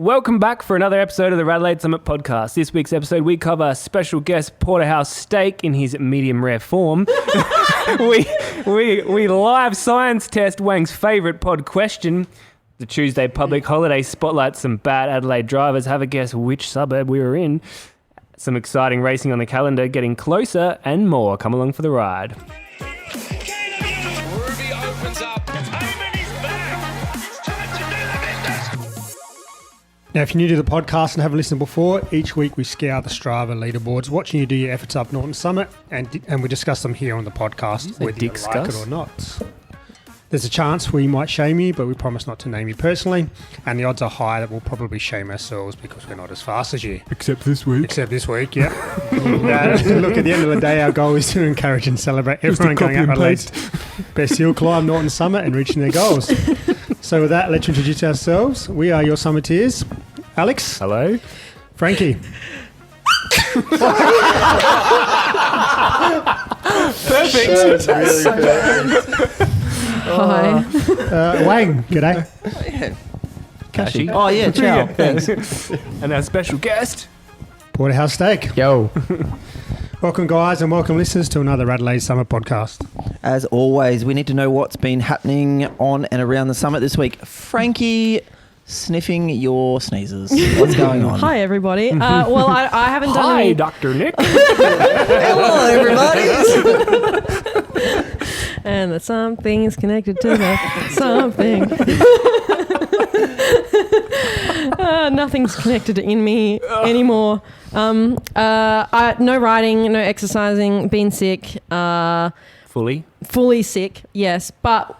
Welcome back for another episode of the RADelaide Summit podcast. This week's episode, we cover special guest porterhouse steak in his medium rare form. we live science test Wang's favourite pod question. The Tuesday public holiday spotlights some bad Adelaide drivers. Have a guess which suburb we were in. Some exciting racing on the calendar, getting closer and more. Come along for the ride. Now, if you're new to the podcast and haven't listened before, each week we scour the Strava leaderboards, watching you do your efforts up Norton Summit, and we discuss them here on the podcast, whether you like it or not. There's a chance we might shame you, but we promise not to name you personally, and the odds are high that we'll probably shame ourselves because we're not as fast as you. Except this week, yeah. Look, at the end of the day, our goal is to encourage and celebrate everyone going up Adelaide's best hill climb, Norton Summit, and reaching their goals. So with that, let's introduce ourselves. We are your Summiteers. Alex. Hello. Frankie. Perfect. Hi. Wang, g'day. Kashi. Oh, yeah, ciao. Thanks. And our special guest, Porterhouse Steak. Yo. Welcome, guys, and welcome, listeners, to another RADelaide Summit podcast. As always, we need to know what's been happening on and around the summit this week. Frankie, sniffing your sneezes. What's going on? Hi, everybody. Well, I haven't done hi, any... Dr. Nick. Hello, everybody. And the something is connected to the something. Nothing's connected in me anymore. No riding, no exercising, been sick. Fully sick, yes. But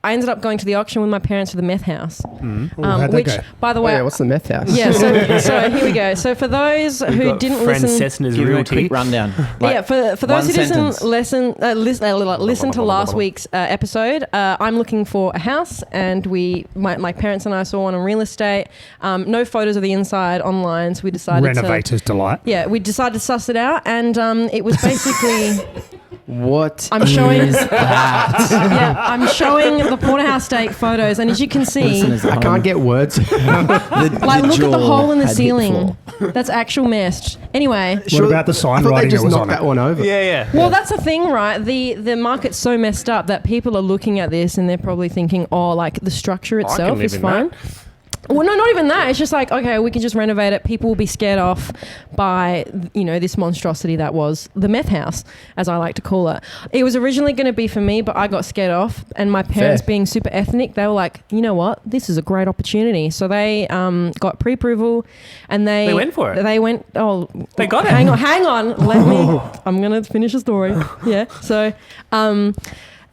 I ended up going to the auction with my parents for the meth house. How'd that go? By the way... what's the meth house? Yeah, so here we go. So for those who didn't listen... Cessna's Give me a realty. quick rundown. For those who didn't listen to last blah. week's episode, I'm looking for a house, and my parents and I saw one on real estate. No photos of the inside online, so we decided Renovator's delight. Yeah, we decided to suss it out, and it was basically... What I'm showing is that? Yeah, I'm showing the porterhouse steak photos, and as you can see, I can't get words. look at the hole in the ceiling. That's actual mesh. Anyway, What about the sign writing that was on that it? one over. Yeah. well, that's the thing, right? The market's so messed up that people are looking at this and they're probably thinking, oh, like the structure I can itself live is in fine. that. Well, no, not even that. It's just like, okay, we can just renovate it. People will be scared off by, this monstrosity that was the meth house, as I like to call it. It was originally going to be for me, but I got scared off. And my parents, being super ethnic, they were like, you know what? This is a great opportunity. So they got pre-approval, and they went for it. They went. Oh, They got it. Hang on. Let me. I'm going to finish the story. Yeah. So.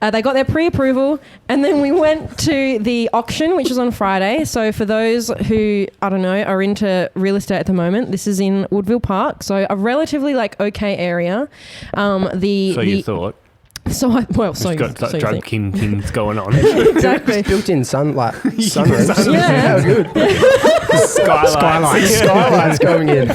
They got their pre-approval, and then we went to the auction, which was on Friday. So for those who, are into real estate at the moment, this is in Woodville Park, so a relatively okay area. You thought. So you Got think. drug kings going on. Exactly. Built-in sunlight. Sunroofs. Yeah. How good. Skylights going in.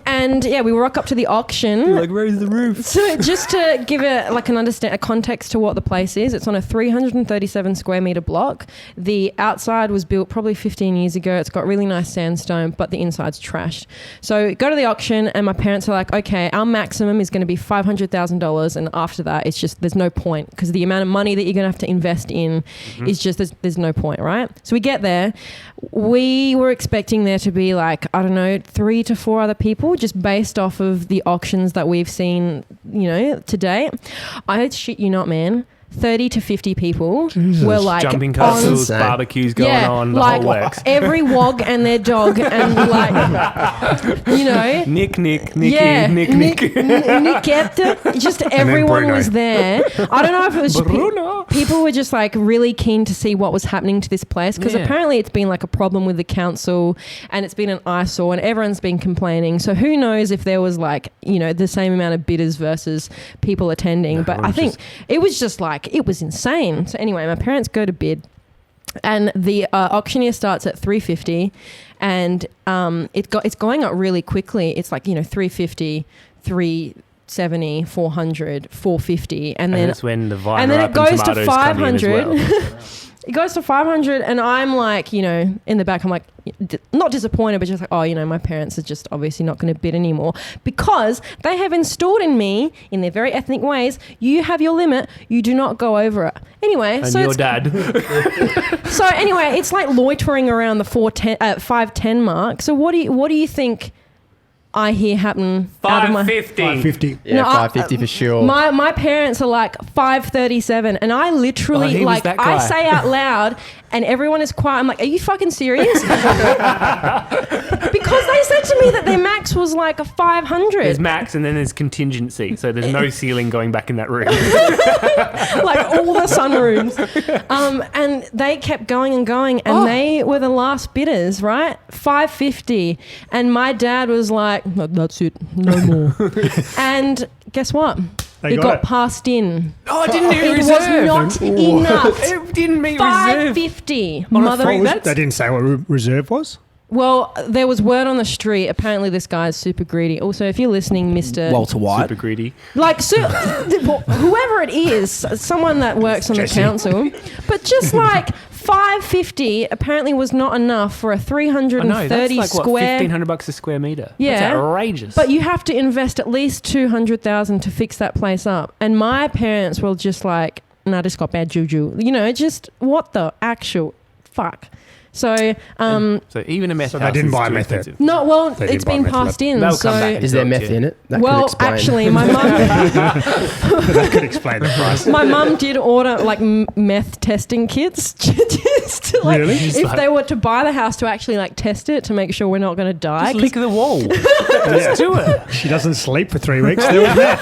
And yeah, we rock up to the auction. Like, where's the roof? So just to give it a context to what the place is, it's on a 337 square meter block. The outside was built probably 15 years ago. It's got really nice sandstone, but the inside's trashed. So go to the auction, and my parents are like, okay, our maximum is going to be $500,000, and after that, it's just there's no point, because the amount of money that you're going to have to invest in is just there's no point, right? So we get there. We were expecting there to be 3 to 4 other people, just based off of the auctions that we've seen, to date. I shit you not, man. 30 to 50 people were jumping castles, barbecues going on, the whole works. Every wog and their dog, and Nick, just everyone was there. I don't know if it was Bruno. people were just really keen to see what was happening to this place, because apparently it's been a problem with the council, and it's been an eyesore, and everyone's been complaining. So who knows if there was the same amount of bidders versus people attending. But I think it was just it was insane. So anyway, my parents go to bid, and the auctioneer starts at $350, and it's going up really quickly. It's $350, $370, $400, $450, and then that's when the vine and then it goes to tomatoes come in as $500. well. It goes to 500, and I'm like, you know, in the back, I'm like, not disappointed, but just like, oh, you know, my parents are just obviously not going to bid anymore because they have installed in me, in their very ethnic ways, you have your limit, you do not go over it. Anyway, And so your it's, dad. so anyway, it's like loitering around the 510 mark. So what do you think I hear happen out of my... 550. 550. Yeah, No, 550 for sure. My parents are like 537, and I literally he was like that I guy. say out loud, and everyone is quiet. I'm like, "Are you fucking serious?" Because they said to me that their max was like a 500, There's max and then there's contingency. So there's no ceiling going back in that room. like all the sunrooms. And they kept going and going, and they were the last bidders, right? 550, and my dad was like, "No, that's it, no more." And guess what? They It got got it. passed in. Oh, it didn't meet It reserve. was not enough. It didn't meet reserve. 550. On a Mother. three- They that's- didn't say what reserve was. Well, there was word on the street. Apparently, this guy's super greedy. Also, if you're listening, Mr. Walter White. Super greedy. Like, whoever it is, someone that works on the Jesse. council, but just like 550 apparently was not enough for a I know, 330 that's like square. what, $1,500 a square metre. Yeah. That's outrageous. But you have to invest at least 200,000 to fix that place up. And my parents were just like, "Nah, this got bad juju." You know, just what the actual fuck. So, so even a meth So house they didn't is buy too meth there. expensive. no, well, They didn't it's buy been meth passed in. They'll So, come back. Is there Don't meth you? in it? That could well, explain. actually, my mum. That could explain the price. My mum did order like meth testing kits just to, like, Really? if they were to buy the house to actually like test it to make sure we're not going to die. Just lick the wall. Let's do it. She doesn't sleep for 3 weeks. There was that.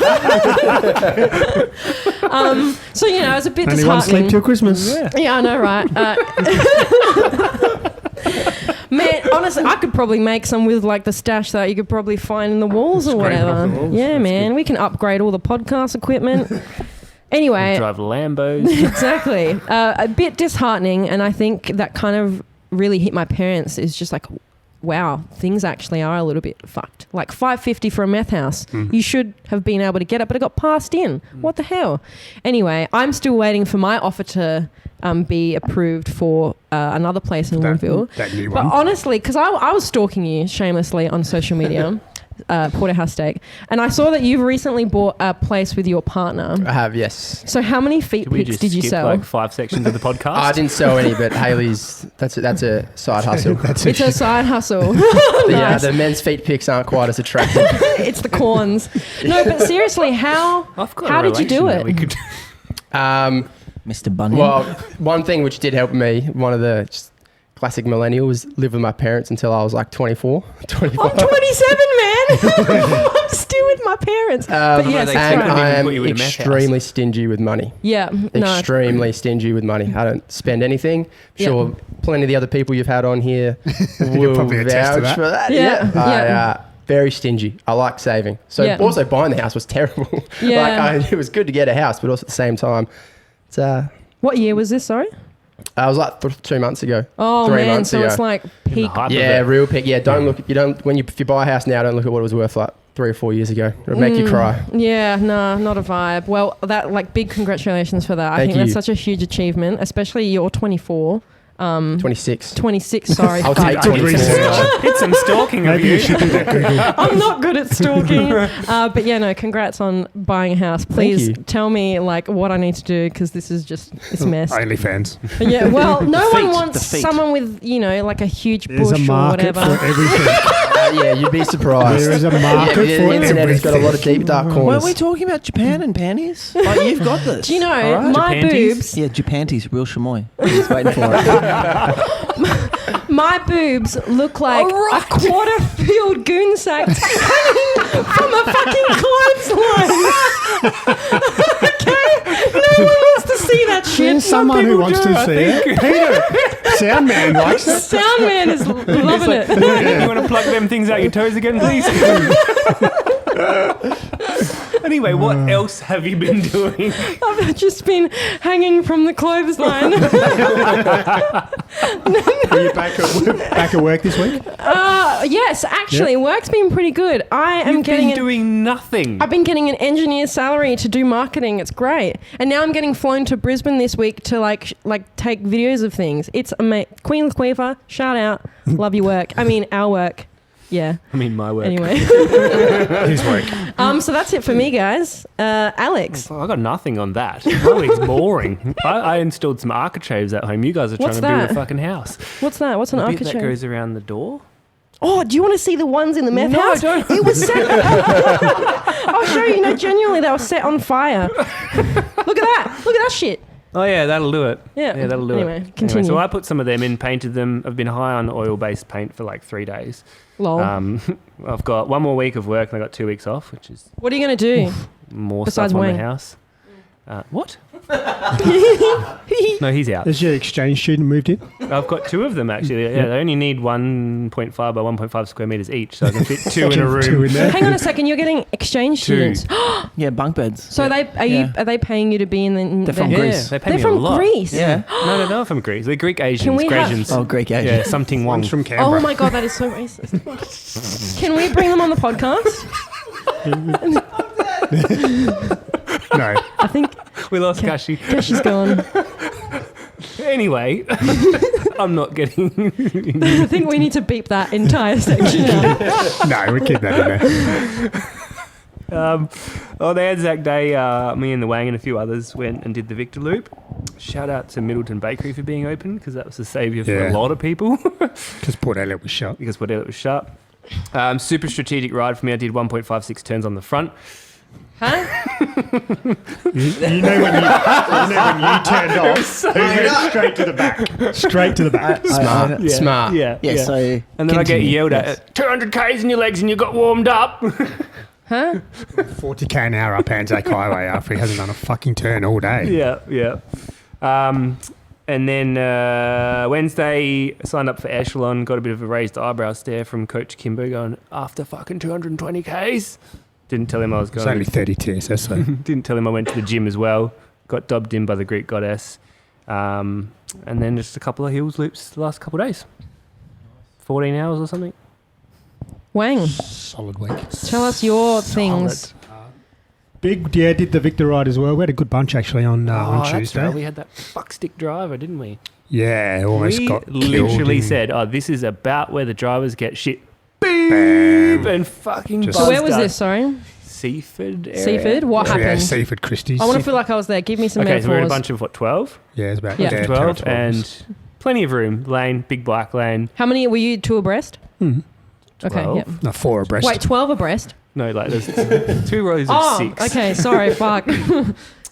So you know, it's a bit Only one sleep disheartening. till Christmas. Yeah, I know, right? Man, honestly, I could probably make some with like the stash that you could probably find in the walls or Scrape it off whatever. the walls. Yeah, That's man, we can upgrade all the podcast equipment. Anyway, Drive Lambos. exactly. A bit disheartening, and I think that kind of really hit my parents. Is just like, wow, things actually are a little bit fucked. Like 550 for a meth house. You should have been able to get it, but it got passed in. What the hell? Anyway, I'm still waiting for my offer to be approved for another place in Woodville. That new But one. honestly, because I was stalking you shamelessly on social media, Porterhouse Steak, and I saw that you've recently bought a place with your partner. I have, yes. So how many feet Did we pics just did you skip sell? like 5 sections of the podcast? I didn't sell any, but Haley's, that's a side hustle. That's It's a side hustle. Yeah, Nice. the men's feet pics aren't quite as attractive. It's the corns. No, but seriously, I've got how a did you do relation that it? we could- Mr. Bunyan. Well, one thing which did help me, one of the just classic millennials, live with my parents until I was like 24, 25. I'm 27, man. I'm still with my parents. But yes, they that's and couldn't right. I even am put you in a meth house. extremely stingy with money. Yeah, no. Extremely stingy with money. I don't spend anything. Sure, plenty of the other people you've had on here will probably attest to vouch that. for that. Yeah, I, very stingy. I like saving. So Yeah. also buying the house was terrible. Yeah. It was good to get a house, but also at the same time, it's What year was this, sorry? I was like 2 months ago. Oh, 3 man, months so ago. it's like peak. hype of Yeah, it. real pick. Yeah, don't look. You don't if you buy a house now, don't look at what it was worth like 3 or 4 years ago. It'll make you cry. Yeah, nah, not a vibe. Well, that like big congratulations for that. I Thank think that's you. such a huge achievement, especially you're 24. 26. 26, sorry. I'll fuck. take Good 24. research. Did some stalking of Maybe you. you should do that, Google. I'm not good at stalking. But yeah, no, congrats on buying a house. Please you. tell me like what I need to do because this is just, it's mess. OnlyFans. Yeah, well, no one feet, wants the feet. someone with, you know, like a huge There's a bush or market whatever. for everything. Yeah, you'd be surprised. There is a market the for internet has got a lot of everything. deep dark Weren't corners. we talking about Japan and panties? Like, you've got this. Do you know, All right. my Japanties? boobs, Yeah, Japanties, real chamoy. Just waiting for it. my boobs look like a quarter filled goon sack hanging from a fucking clothesline. Okay? No one wants to see that shit. There's someone who wants to see it. Peter, Soundman likes it. Soundman is loving it. You want to plug them things out your toes again, please? Anyway, what else have you been doing? I've just been hanging from the clothesline. Are you back at work this week? Yes, actually, work's been pretty good. You've been doing nothing. I've been getting an engineer's salary to do marketing. It's great. And now I'm getting flown to Brisbane this week to like take videos of things. It's amazing. Queen Laquifa, shout out. Love your work. I mean, our work. Yeah. I mean, my work. Anyway. His work. So that's it for me, guys. Alex. I got nothing on that. My week's boring. I installed some architraves at home. You guys are trying What's to build that? a fucking house. What's that? What's an The bit architrave? that goes around the door. Oh, do you want to see the ones in the meth No, I house? don't. It was set. I'll show you. No, genuinely, they were set on fire. Look at that. Look at that shit. Oh yeah, that'll do it. Yeah. That'll do it. Anyway, continue. So I put some of them in, painted them. I've been high on oil-based paint for like 3 days. Lol. I've got 1 more week of work and I got 2 weeks off, which is What are you going to do? more Besides stuff on Wang. the house. What? No, he's out. Has your exchange student moved in? I've got 2 of them actually. Yeah, they only need 1.5 by 1.5 square meters each, so I can fit 2 in a room. 2 in there. Hang on a second. You're getting exchange 2. students. Yeah, bunk beds. So are they paying you to be in the? They're from Yeah, Greece. they pay They're me a from lot. Greece. Yeah. No, they're from Greece. They're Greek Asians, Can we have- Grasians. Oh, Greek Asian. Yeah, something Wang. One's from Canberra. Oh my god, that is so racist. Can we bring them on the podcast? No. I think We lost Kashi. she's gone. Anyway, I'm not getting. I think we need to beep that entire section out. No, we keep that in there. They had Zach Day, me and the Wang and a few others went and did the Victor Loop. Shout out to Middleton Bakery for being open because that was a saviour for a Yeah. lot of people Because Port Elliot was shut. because Port Elliot was shut. Super strategic ride for me. I did 1.56 turns on the front. Huh? You know when you turned off, he went straight to the back. Straight to the back. Smart. Yeah. Smart. Yeah. Yeah, so. And then I get continue. yelled Yes. at 200 Ks in your legs and you got warmed up. Huh? 40k an hour up Anzac Highway after he hasn't done a fucking turn all day. Yeah. And then Wednesday, signed up for Echelon, got a bit of a raised eyebrow stare from Coach Kimbo going, after fucking 220 Ks. Didn't tell him I was It's going. only 30 TSS, so. Didn't tell him I went to the gym as well. Got dobbed in by the Greek goddess. And then just a couple of hills loops the last couple of days. 14 hours or something. Wang, Solid week. tell us your things. Did the Victor ride as well. We had a good bunch actually on That's Tuesday. right. We had that fuckstick driver, didn't we? Yeah, almost We got killed. literally said, this is about where the drivers get shit. Bam. And fucking Just- So where was buzzed this? Sorry, Seaford area. Seaford. What Yeah, happened? Seaford Christie's. I want to feel like I was there. Give me some Okay, so we're in a metaphors. bunch of, what, 12? Yeah, it's about Yeah. 12 10 or and plenty of room. Lane, big bike lane. How many were you? 2 abreast? Mhm. Okay. 12? Yeah. No, 4 abreast. Wait, 12 abreast? No, like there's 2 rows of Oh, 6. okay. Sorry. Fuck.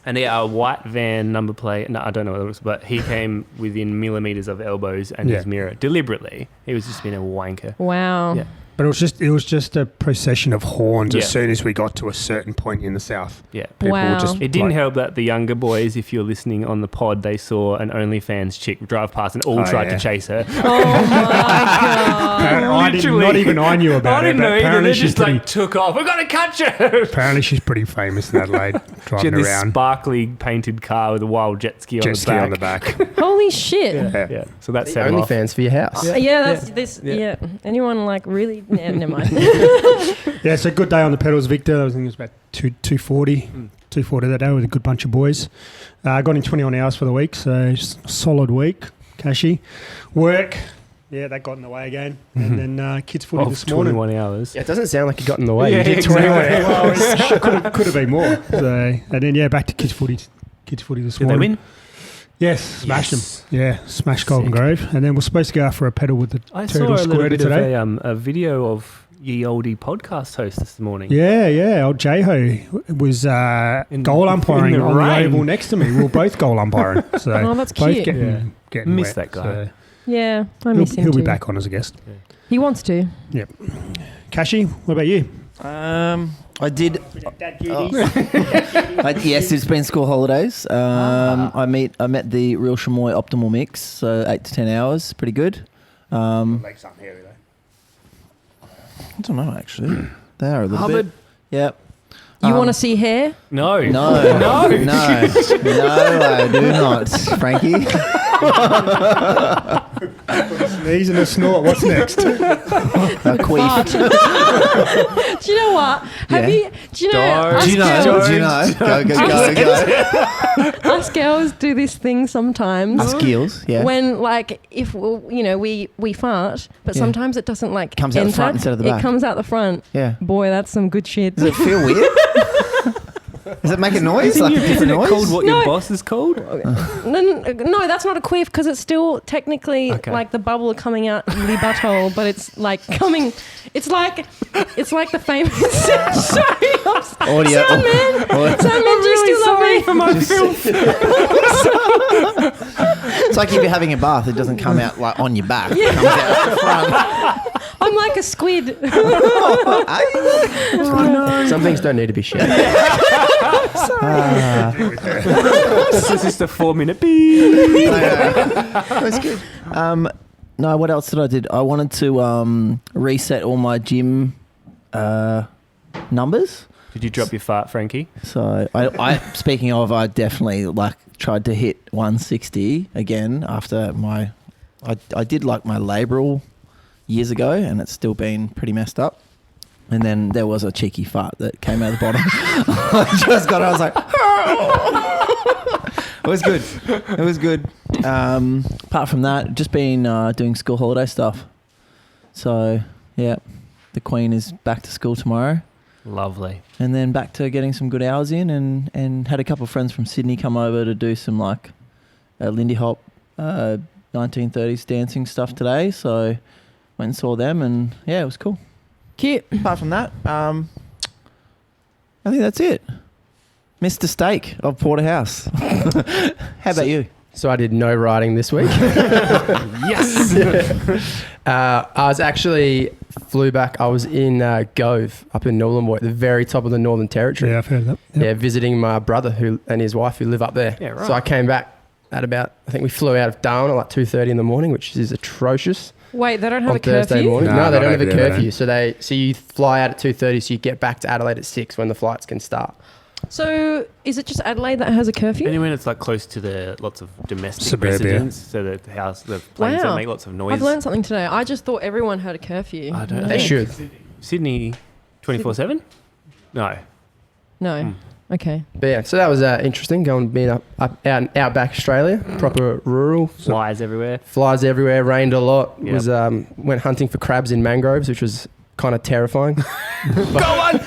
And a white van number plate. No, I don't know what it was, but he came within millimeters of elbows and his Yeah. mirror deliberately. He was just being a wanker. Wow. Yeah. But it was just a procession of horns Yeah. as soon as we got to a certain point in the south. Yeah. People Wow. were just It didn't like, help that the younger boys, if you're listening on the pod, they saw an OnlyFans chick drive past and all Oh, tried yeah. to chase her. Oh my god. Not even I knew about I it. didn't but know either. apparently They she's just pretty. like took off. We're going to catch her. Apparently she's pretty famous in Adelaide, She driving had this around. sparkly painted car with a wild jet ski Jet ski on the back. Holy shit. Yeah. Yeah. So that set him off. OnlyFans for your house. Yeah, that's this. Yeah. Yeah. Anyone like really? Yeah, never mind. Yeah, it's a good day on the pedals, Victor. I think it was about 240. 240 that day with a good bunch of boys. Got in 21 hours for the week, so just a solid week. Cashy. Work. Yeah, that got in the way again. And then kids footy Of this morning. 21 hours. Yeah, it doesn't sound like it got in the way. Yeah, you did exactly. 21 hours. Well, it could have been more. So, and then, yeah, back to kids footy this Did they morning. win? Yes, smashed Yes. them. Yeah, smashed Golden Sick. Grove. And then we're supposed to go out for a pedal with the I saw Turtle a little Squirter bit today. of a video of ye oldie podcast host this morning. Yeah. Old J-Ho was goal umpiring in the on rain. the oval next to me. We were both goal umpiring. So Oh, that's both cute. getting Miss wet. that guy. So Yeah, I miss him he'll too. be back on as a guest. He wants to. Cashy, what about you? I did. Yes, it's been school holidays. I met the Real Chamois Optimal Mix, so 8 to 10 hours, pretty good. Legs aren't hairy though. I don't know actually. They are a little Hubbard. bit. Yep. You want to see hair? No. No. No. No, I do not, Frankie. Sneeze and a snort. What's next? A queef. Do you know what? Have Yeah. you? Do you know? Don't. Do you know? Go. Us girls do this thing sometimes. Us skills, yeah. When if we fart, but Yeah. sometimes it doesn't Comes out the enter. front instead of the back. It comes out the front. Yeah. Boy, that's some good shit. Does it feel weird? Does it make a noise? Like a different Isn't it noise? called what No. your boss is called? No, that's not a queef because it's still technically Okay. like the bubble coming out the butthole, but it's like coming. It's like the famous. Sorry, Audio. Soundman, do you still love me? for my filth. It's like if you're having a bath, it doesn't come out like on your back. It comes out the front. I'm like a squid. Some things don't need to be shared. This is just a 4-minute beep. That's good. No, what else did I do? I wanted to reset all my gym numbers. Did you drop your fart, Frankie? So I speaking of, I definitely tried to hit 160 again after I did my labral years ago, and it's still been pretty messed up. And then there was a cheeky fart that came out of the bottom. I just got it. I was like, it was good. It was good. Apart from that, just been doing school holiday stuff. So yeah, the Queen is back to school tomorrow. Lovely. And then back to getting some good hours in, and had a couple of friends from Sydney come over to do some Lindy Hop 1930s dancing stuff today. So went and saw them, and yeah, it was cool. Cute. Apart from that, I think that's it. Mr. Steak of Porterhouse. How about you? So I did no riding this week. Yes. I was actually flew back. I was in Gove up in Nhulunbuy at the very top of the Northern Territory. Yeah, I've heard of that. Yep. Yeah, visiting my brother and his wife who live up there. Yeah, right. So I came back at I think we flew out of Darwin at 2:30 in the morning, which is atrocious. Wait, they don't have On a curfew? Thursday morning. No, No, they not don't have a over there, curfew. So you fly out at 2:30, so you get back to Adelaide at 6 when the flights can start. So is it just Adelaide that has a curfew? Anyway, it's close to the lots of domestic Suburbia. residents, so the planes Wow. don't make lots of noise. I've learned something today. I just thought everyone had a curfew. I don't know. They should. Sydney, 24/7? No. No. Okay. But yeah, so that was interesting, being up out in outback Australia, proper rural. Flies everywhere. Flies everywhere, rained a lot. Yep. Was went hunting for crabs in mangroves, which was kind of terrifying. Go on!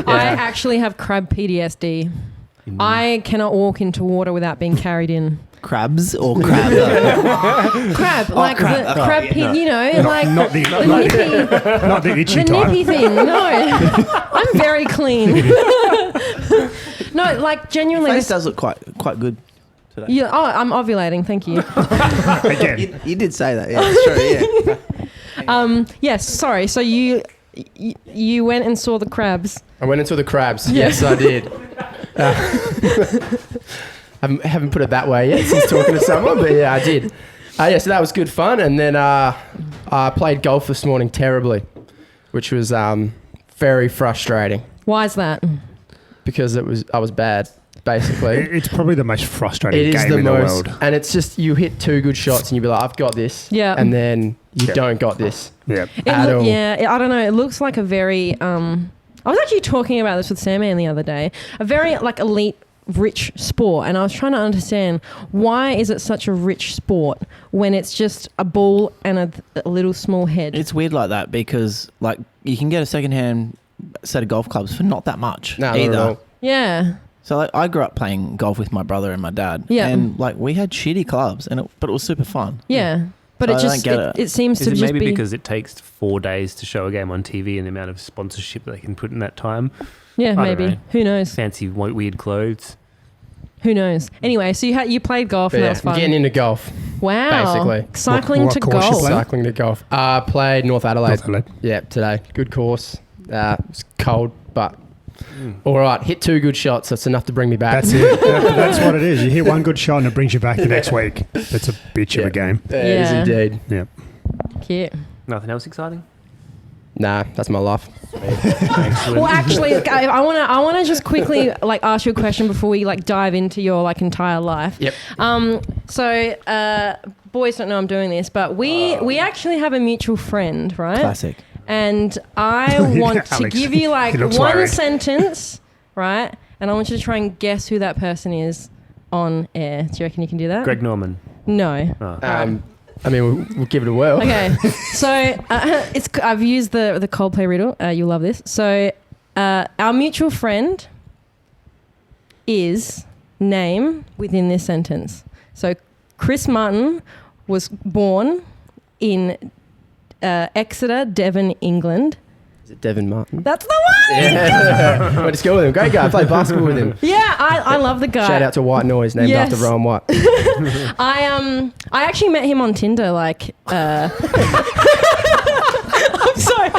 I actually have crab PTSD. I cannot walk into water without being carried in. Crabs or crab? Crab, like crab. the crab pit, you know, like Not the nippy, not the itchy the type. nippy thing. No, I'm very clean. No, like genuinely. Face does look quite good today. Yeah, oh, I'm ovulating. Thank you. Again, You did say that, yeah. That's true, yeah. Yes, sorry. So you went and saw the crabs. I went into the crabs. Yeah. Yes, I did. I haven't put it that way yet since talking to someone, but yeah, I did. Yeah, so that was good fun. And then I played golf this morning terribly, which was very frustrating Why is that? because I was bad, basically. it's probably the most frustrating It is game the in most, the world. and it's just you hit 2 good shots and you be like, I've got this. Yeah. And then you Yeah. don't got this. Yeah. At all. Yeah, I don't know. It looks like a very. I was actually talking about this with Sandman the other day. A very elite, rich sport, and I was trying to understand why is it such a rich sport when it's just a ball and a little small head. It's weird like that because you can get a secondhand set of golf clubs for not that much No, not either. at all. Yeah. So I grew up playing golf with my brother and my dad. Yeah. And we had shitty clubs, but it was super fun. Yeah. But So it I just don't get it seems Is to it just maybe be because it takes 4 days to show a game on TV and the amount of sponsorship they can put in that time? yeah, I don't maybe. know. Who knows? Fancy weird clothes. Who knows? Anyway, so you played golf But and yeah, that was fun. getting into golf, Wow. basically. Cycling What to course you golf. play? cycling to golf. Played North Adelaide. North Adelaide. Yeah, today. Good course. It's cold, but all right. Hit 2 good shots. That's enough to bring me back. That's it. That's what it is. You hit one good shot and it brings you back the next week. It's a bitch of a game. It is Yeah. indeed. Yeah. Cute. Nothing else exciting? Nah, that's my life. Well, actually, I want to just quickly like ask you a question before we like dive into your like entire life. Yep. So boys don't know I'm doing this, but we actually have a mutual friend, right? Classic. And I want to Alex, give you like he looks one worried. sentence, right? And I want you to try and guess who that person is on air. Do you reckon you can do that? Greg Norman. No. Oh. I mean, we'll give it a whirl. Okay, so I've used the Coldplay riddle. You'll love this. So our mutual friend is name within this sentence. So Chris Martin was born in Exeter, Devon, England. Is it Devin Martin? That's the one. Yeah. We'll just go with him. Great guy. I played basketball with him. Yeah, I love the guy. Shout out to White Noise, named Yes. after Rowan White. I actually met him on Tinder. Like, I'm sorry.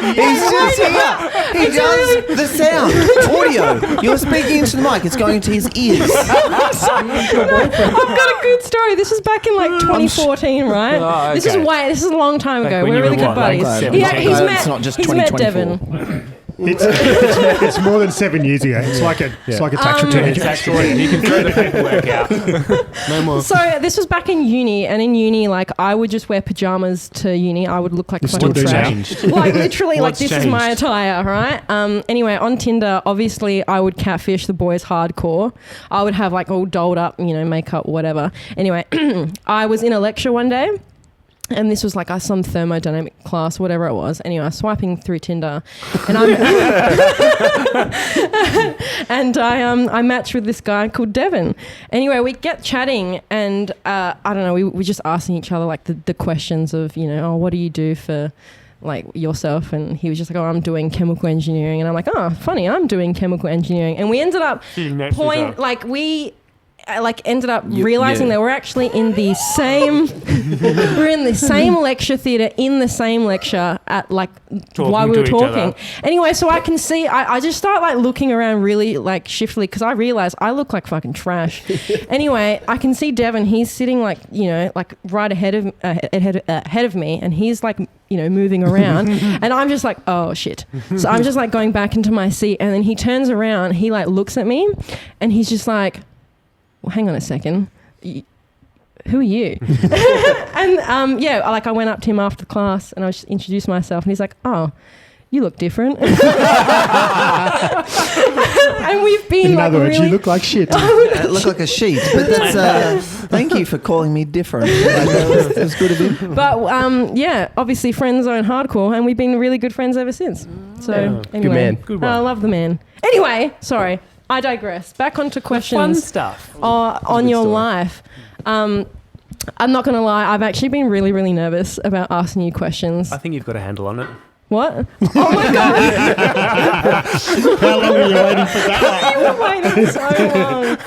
He's just here. He does the sound. Audio. You're speaking into the mic. It's going to his ears. I've got a good story. This is back in like 2014, right? Oh, This is okay. This is a long time Back ago. when We're you really were good what, like buddies. 17? He's It's not just met 2024. Devon. It's more than 7 years ago. It's like a tax return. It's actually, you can throw the paperwork out. No more. So this was back in uni, and in uni, like I would just wear pajamas to uni. I would look like still fucking do trash. changed. Like literally, like What's this is my changed? attire, right? Anyway, on Tinder, obviously, I would catfish the boys hardcore. I would have like all dolled up, makeup, whatever. Anyway, I was in a lecture one day. And this was like some thermodynamic class, whatever it was. Anyway, I was swiping through Tinder, and I matched with this guy called Devon. Anyway, we get chatting, and I don't know, we were just asking each other like the questions of what do you do for like yourself? And he was just like, oh, I'm doing chemical engineering, and I'm like, oh, funny, I'm doing chemical engineering, and we ended up ended up realizing that we're actually in the same lecture theatre in the same lecture at like while we were to each other. talking. Anyway, so I can see I just start like looking around really like shiftily because I realize I look like fucking trash. Anyway, I can see Devon. He's sitting like like right ahead of me, and he's like moving around, and I'm just like, oh shit. So I'm just like going back into my seat, and then he turns around, he like looks at me, and he's just like, well, hang on a second. Who are you? And like I went up to him after class and I just introduced myself, and he's like, oh, you look different. And we've been In other words, you look like shit. Look like a sheet. But that's thank you for calling me different. That was good of him. But obviously friend zone hardcore, and we've been really good friends ever since. So anyway, Good man. Good one. I love the man. Anyway, sorry. I digress. Back onto questions. Fun stuff. On your life. I'm not going to lie. I've actually been really, really nervous about asking you questions. I think you've got a handle on it. What? Oh my God. How long are you waiting for that? You were waiting so long.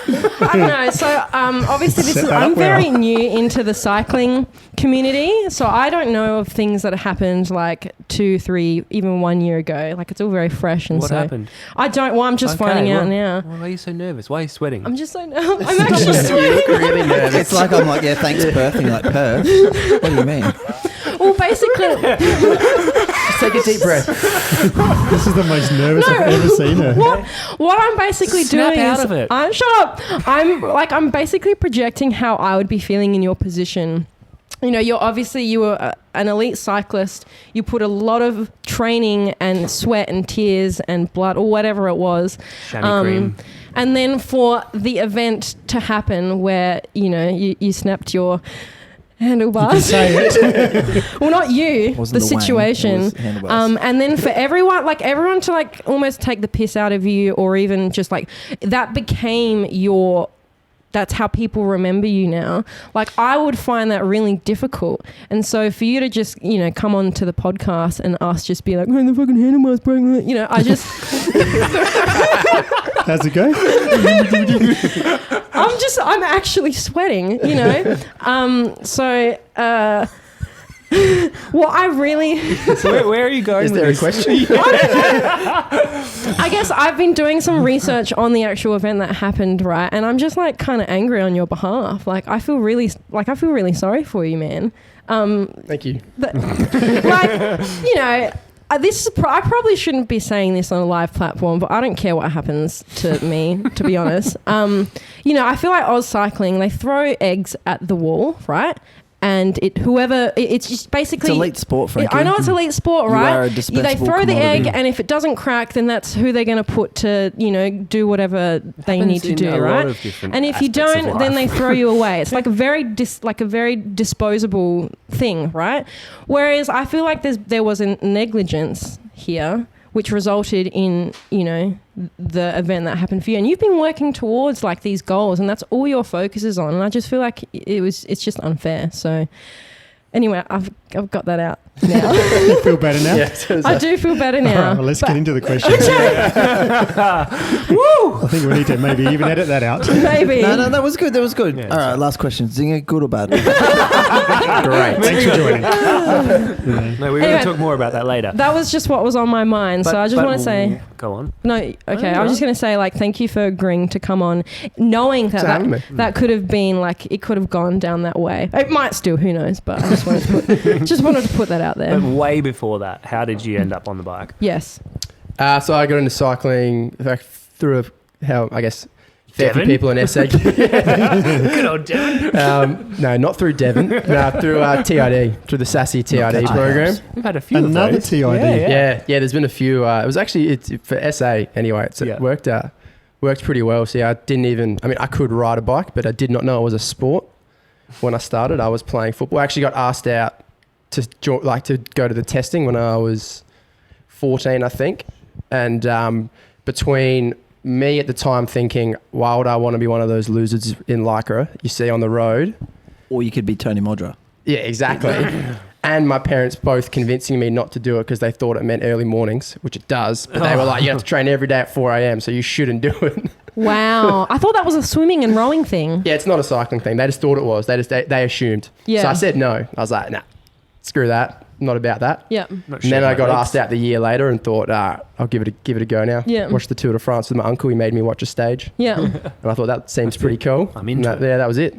I don't know. So obviously I'm very new into the cycling community. So I don't know of things that happened like 2, 3, even 1 year ago. Like it's all very fresh. And What happened? I don't. Well, I'm just finding out now. Why are you so nervous? Why are you sweating? I'm just so nervous. I'm actually You sweating. look really nervous. It's like I'm like, yeah, thanks, Perth. And you're like, Perth? What do you mean? Well, basically, Just take a deep breath. This is the most nervous I've ever seen her. what I'm basically Snap doing out is of it. Shut up. I'm basically projecting how I would be feeling in your position. You were an elite cyclist. You put a lot of training and sweat and tears and blood or whatever it was. Chamois cream. And then for the event to happen where, you snapped your handlebars. Say it. Well, not you, Wasn't the the Wang, it situation. was handlebars. And then for everyone to like almost take the piss out of you, or even just like that became that's how people remember you now. Like I would find that really difficult. And so for you to just, come on to the podcast and us just be like, oh, the fucking handlebars broke. I just... How's it go? I'm actually sweating, So Well, I really... So where are you going Is with there a this? question? I guess I've been doing some research on the actual event that happened, right? And I'm just like kind of angry on your behalf. Like I feel really sorry for you, man. Thank you. I probably shouldn't be saying this on a live platform, but I don't care what happens to me, to be honest. I feel like Oz Cycling, they throw eggs at the wall, right? And it's just basically... It's elite sport, Frankie. I know it's elite sport, You right? are a dispensable They throw the commodity. egg, and if it doesn't crack, then that's who they're going to put to, do whatever they need to in do, a lot right? of different And if you aspects of don't, then they life. throw you away. It's like a very disposable thing, right? Whereas I feel like there was a negligence here, which resulted in, the event that happened for you. And you've been working towards like these goals, and that's all your focus is on. And I just feel like it's just unfair. So anyway, I've got that out now. You feel better now? Yeah, so I do feel better All now. right, well, let's but get into the questions. I think we need to maybe even edit that out. maybe. No, that was good. That was good. Yeah, All right, last question. Zinger, good or bad? great. Thanks for joining. No, we're going Anyway, to talk more about that later. That was just what was on my mind. So I just want to say... Go on. No, okay. I was just going to say, like, thank you for agreeing to come on, knowing for having me. that could have been, like, it could have gone down that way. It might still, who knows, but I just wanted to put that out there. But way before that, how did you end up on the bike? Yes. So I got into cycling through fair few Devon? people in SA. Good old Devon. No, not through Devon. No, through TID, through the Sassy TID program. We've had a few Another of those. TID. Yeah, there's been a few. It was actually it's for SA anyway. It worked pretty well. So I I could ride a bike, but I did not know it was a sport. When I started, I was playing football. I actually got asked out to go to the testing when I was 14, I think. And between me at the time thinking, why would I want to be one of those losers in Lycra you see on the road? Or you could be Tony Modra. Yeah, exactly. And my parents both convincing me not to do it because they thought it meant early mornings, which it does. But they were like, you have to train every day at 4 a.m, so you shouldn't do it. Wow. I thought that was a swimming and rowing thing. Yeah, it's not a cycling thing. They just thought it was. They assumed. Yeah. So I said no. I was like, nah, screw that. Not about that. Yeah. Not And then sure I got about asked out the year later and thought, I'll give it a go now. Yeah. Watched the Tour de France with my uncle. He made me watch a stage. Yeah. And I thought that seems pretty cool. I'm into And it. Yeah, that was it.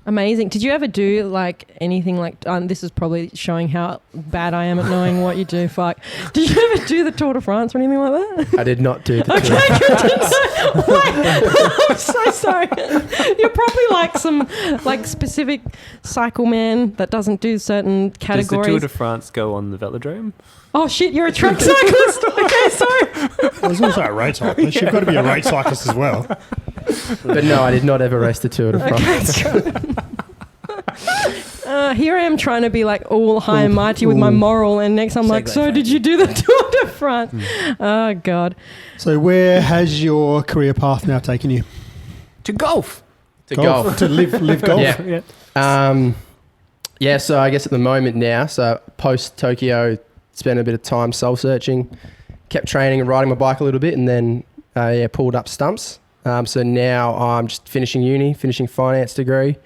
Amazing. Did you ever do like anything like, this is probably showing how bad I am at knowing what you do. Fuck. Did you ever do the Tour de France or anything like that? I did not do the Okay, Tour. you didn't. What? I'm so sorry. You're probably like some like specific cycle man that doesn't do certain Does the categories. Tour de France go on the velodrome? Oh shit, you're a track cyclist. Okay, sorry. There's also a road cyclist. You've got to be a road cyclist as well. But no, I did not ever race the Tour de France. Here I am trying to be like all high and mighty with my moral, and next I'm like, Segue, so did you do the Tour de France? Oh God. So where has your career path now taken you? To golf. To golf. To live golf? Yeah. So I guess at the moment now, so post Tokyo, spent a bit of time soul searching, kept training and riding my bike a little bit, and then pulled up stumps. So now I'm just finishing finance degree,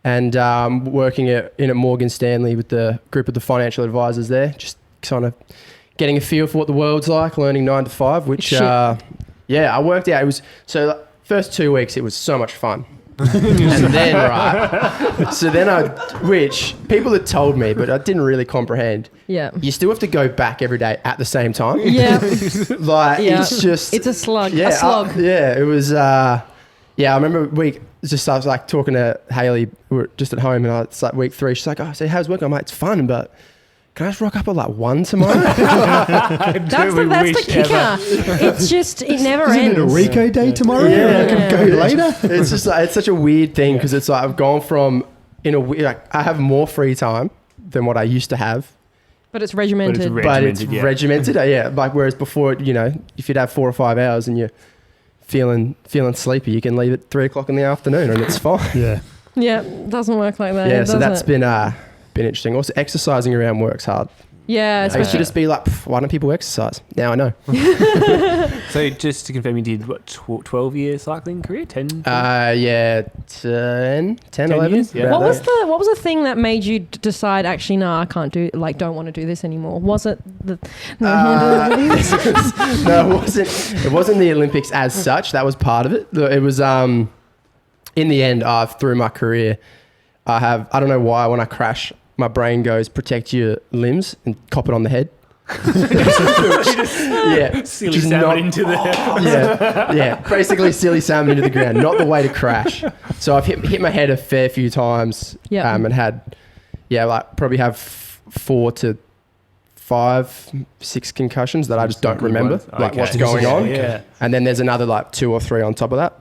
and working in at Morgan Stanley with the group of the financial advisors there, just kind of getting a feel for what the world's like, learning 9 to 5, which I worked out. It was so first 2 weeks it was so much fun. And then which people had told me, but I didn't really comprehend. Yeah. You still have to go back every day at the same time. Yeah. It's just It's a slug. yeah, A slog. it was. I remember I was like talking to Hayley. We were just at home, and it's like week 3. She's like, "Oh, so how's work?" I'm like, "It's fun, but can I just rock up at like 1 tomorrow?" That's the kicker. It's just, it never Isn't ends. it a Rico day tomorrow? Yeah. I can go later. It's just like, it's such a weird thing because it's like I've gone from I have more free time than what I used to have. But it's regimented. But it's yeah. regimented. Like whereas before, if you'd have 4 or 5 hours and you're feeling sleepy, you can leave at 3 o'clock in the afternoon and it's fine. Yeah. Yeah, doesn't work like that. Yeah, does so that's it? been interesting. Also, exercising around work's hard. Yeah, I used to especially just be like, why don't people exercise? Now I know. So just to confirm, you did what 12-year cycling career? 10? Yeah, 10, 11 years, yeah. about what was that. the thing that made you decide actually I can't do don't want to do this anymore? Was it the No, it wasn't the Olympics as such. That was part of it. It was in the end, through my career, I don't know why when I crash, my brain goes, protect your limbs and cop it on the head. Yeah. Silly salmon into the... Yeah. Basically silly salmon into the ground. Not the way to crash. So I've hit my head a fair few times and had, probably have 4 to 5, 6 concussions that I just don't remember, what's going on. Yeah. And then there's another 2 or 3 on top of that.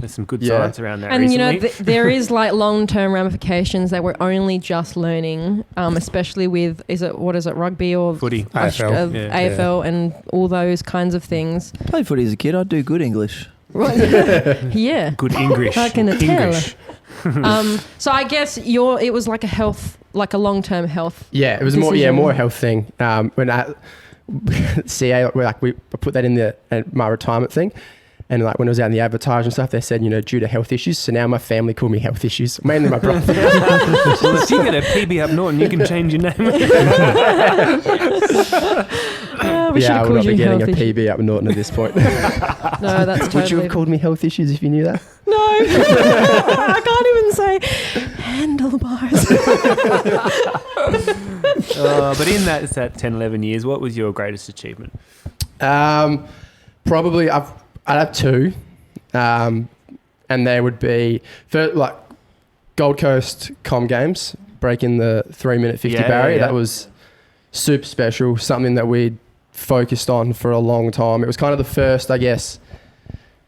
There's some good science around that and recently. There is long-term ramifications that we're only just learning, especially with rugby or footy, AFL and all those kinds of things. I played footy as a kid. I do good English. Yeah, good English. I can tell. English. So I guess it was like a long-term health. Yeah, it was decision. more a health thing. When I CA, we put that in my retirement thing, and when I was out in the advertising and stuff, they said due to health issues. So now my family call me health issues, mainly my brother. Well, if you get a PB up Norton, you can change your name. We should I have will called not be you getting a health issues. PB up Norton at this point. No, that's totally. Would you have called me health issues if you knew that? No, I can't even say handlebars. But in that 10, 11 years, what was your greatest achievement? Probably I'd have 2, and they would be for Gold Coast Com Games, breaking the 3-minute 50 barrier. Yeah. That was super special, something that we'd focused on for a long time. It was kind of the first, I guess,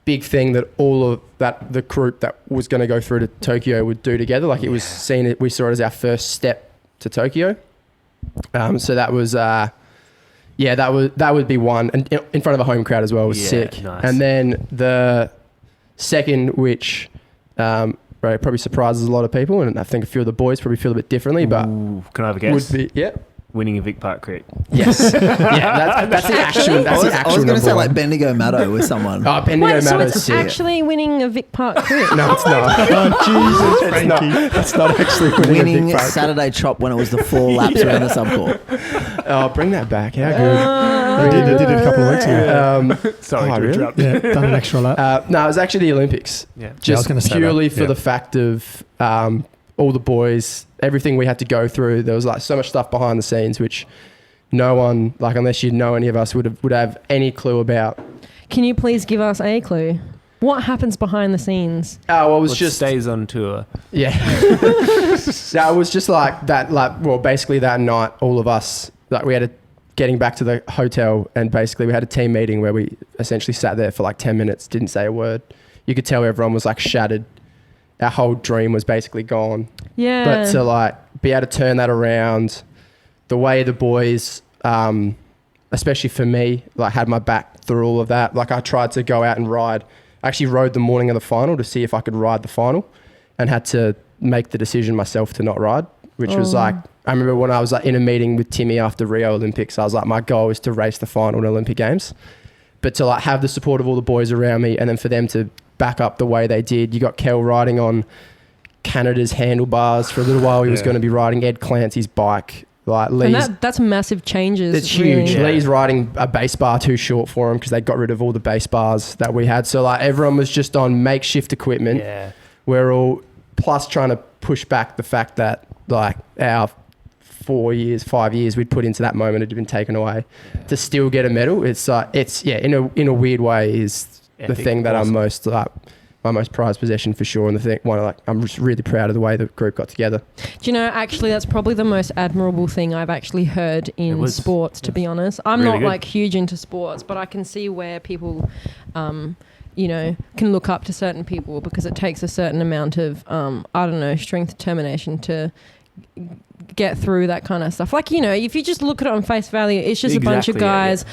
big thing that all of the group that was going to go through to Tokyo would do together. We saw it as our first step to Tokyo. So that was that would be one, and in front of a home crowd as well, was sick. Nice. And then the second, which probably surprises a lot of people, and I think a few of the boys probably feel a bit differently, but can I have a guess? would be Winning a Vic Park Creek. Yes. That's the actual. That's the actual. I was going to say one. Bendigo Maddo with someone. Oh, Bendigo Wait, so Maddo's it's sick. actually winning a Vic Park Creek? No, it's not. Oh, Jesus, Frankie. It's not actually Winning Vic Park. Saturday chop when it was the 4 laps around the subcourt. Oh, bring that back. How good. I did it a couple of weeks ago. Sorry to really? interrupt. Yeah, done an extra lap. No, it was actually the Olympics. Yeah. I was Just gonna say purely that. for the fact of all the boys, everything we had to go through. There was so much stuff behind the scenes, which no one, unless you know any of us, would have any clue about. Can you please give us a clue? What happens behind the scenes? Oh, well, it was What just stays on tour. yeah. No, it was just that. Basically that night, all of us we had getting back to the hotel, and basically we had a team meeting where we essentially sat there for 10 minutes, didn't say a word. You could tell everyone was shattered. Our whole dream was basically gone. Yeah. But to be able to turn that around, the way the boys, especially for me, had my back through all of that. I tried to go out and ride. I actually rode the morning of the final to see if I could ride the final, and had to make the decision myself to not ride, which was I remember when I was in a meeting with Timmy after Rio Olympics, I was my goal is to race the final in Olympic Games. But to have the support of all the boys around me, and then for them to back up the way they did. You got Kel riding on Canada's handlebars for a little while. He was going to be riding Ed Clancy's bike. Lee's, and that's massive changes. it's huge. Yeah. Lee's riding a base bar too short for him because they got rid of all the base bars that we had. So everyone was just on makeshift equipment. Yeah. We're all plus trying to push back the fact that our 5 years we'd put into that moment had been taken away to still get a medal. It's in a weird way is the Epic. thing that Awesome. I'm most my most prized possession for sure, and the thing I'm just really proud of the way the group got together. Do you know, actually, that's probably the most admirable thing I've actually heard in sports, to be honest. I'm Really not good. huge into sports, but I can see where people, can look up to certain people because it takes a certain amount of, strength, determination to get through that kind of stuff. If you just look at it on face value, it's just a bunch of guys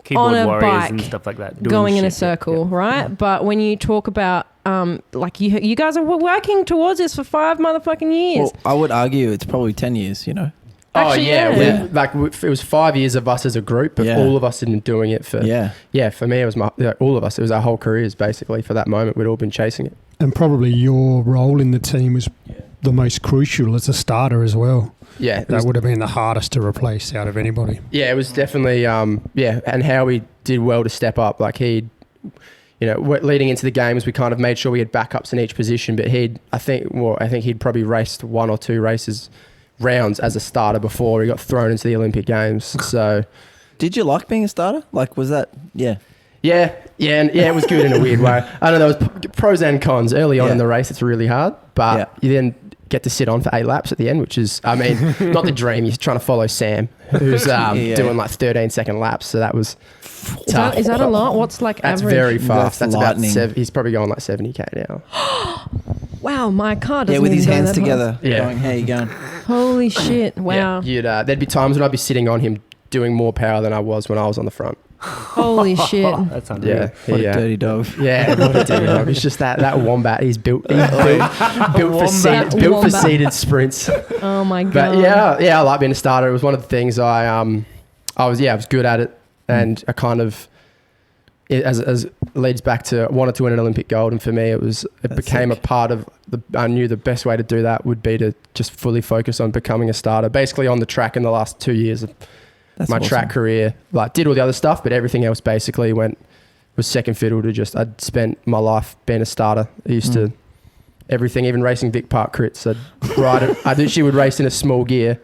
Keyboard on a warriors bike and stuff like that, going in a shit, circle, right? But when you talk about, you guys are working towards this for 5 motherfucking years. Well, I would argue it's probably 10 years, Actually, yeah. It was 5 years of us as a group, but all of us had been doing it for for me it was all of us. It was our whole careers basically. For that moment, we'd all been chasing it. And probably your role in the team was the most crucial as a starter as well. Yeah, that would have been the hardest to replace out of anybody. Yeah, it was definitely and Howie did well to step up. Like he'd, leading into the games, we kind of made sure we had backups in each position. But I think he'd probably raced 1 or 2 rounds as a starter before he got thrown into the Olympic Games. So, did you like being a starter? Like, was that Yeah, it was good in a weird way. I know there was pros and cons. Early on in the race, it's really hard, but you then get to sit on for 8 laps at the end, which is, not the dream. You're trying to follow Sam, who's doing like 13-second laps. So that was tough. Is that a lot? What's like that's average? Very fast. That's about lightning. He's probably going like 70k now. Wow, my car doesn't with his even go hands that together. fast. Going, how you going? Holy shit! Wow. Yeah, there'd be times when I'd be sitting on him doing more power than I was when I was on the front. Holy shit! That's unreal. Yeah, What a dirty dog. Yeah, what a dirty dog. It's just that wombat. He's built for seated sprints. Oh my god! But yeah, I like being a starter. It was one of the things I was good at it, and I kind of as leads back to wanted to win an Olympic gold, and for me it became a part of I knew the best way to do that would be to just fully focus on becoming a starter. Basically on the track in the last 2 years of my track career, like did all the other stuff, but everything else basically was second fiddle to just, I'd spent my life being a starter. I used to everything, even racing Vic Park crits. I'd ride it. I literally would race in a small gear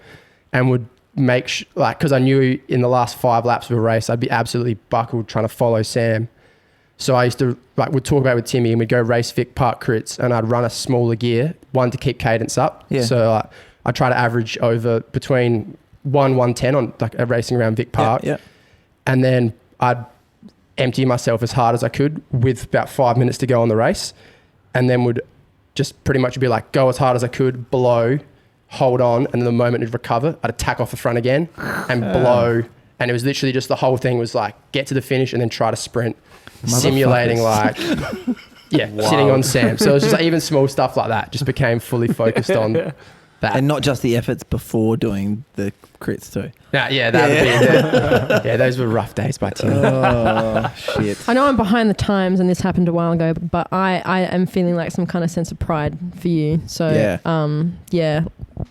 and would make because I knew in the last 5 laps of a race, I'd be absolutely buckled trying to follow Sam. So I used to we'd talk about it with Timmy and we'd go race Vic Park crits and I'd run a smaller gear, one to keep cadence up. Yeah. So I try to average over between 110 on like a racing around Vic Park. Yeah. And then I'd empty myself as hard as I could with about 5 minutes to go on the race. And then would just pretty much be like, go as hard as I could, blow, hold on. And then the moment it'd recover, I'd attack off the front again and blow. And it was literally just the whole thing was like, get to the finish and then try to sprint, simulating like, sitting on Sam. So it was just like, even small stuff like that just became fully focused on that. And not just the efforts before doing the crits too. Those were rough days by Tim. Oh, shit. I know I'm behind the times and this happened a while ago, but I am feeling like some kind of sense of pride for you. So,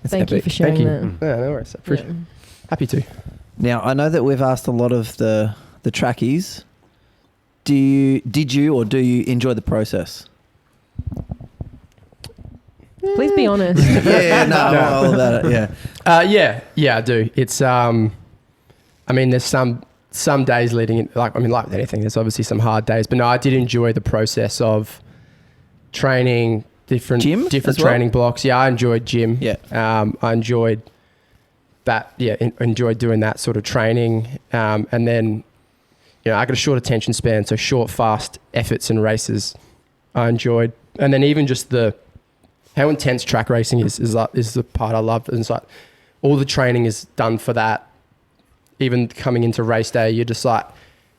thank you for sharing that. Yeah, no worries. Happy to. Now, I know that we've asked a lot of the trackies. Did you or do you enjoy the process? Please be honest. I'm all about it. Yeah. I do. It's there's some days leading in, like with anything, there's obviously some hard days, but no, I did enjoy the process of training different training blocks. Yeah, I enjoyed gym. Yeah. I enjoyed that. Yeah, enjoyed doing that sort of training. And then, I got a short attention span, so short, fast efforts and races I enjoyed. And then even just how intense track racing is the part I love. And it's like all the training is done for that. Even coming into race day, you're just like,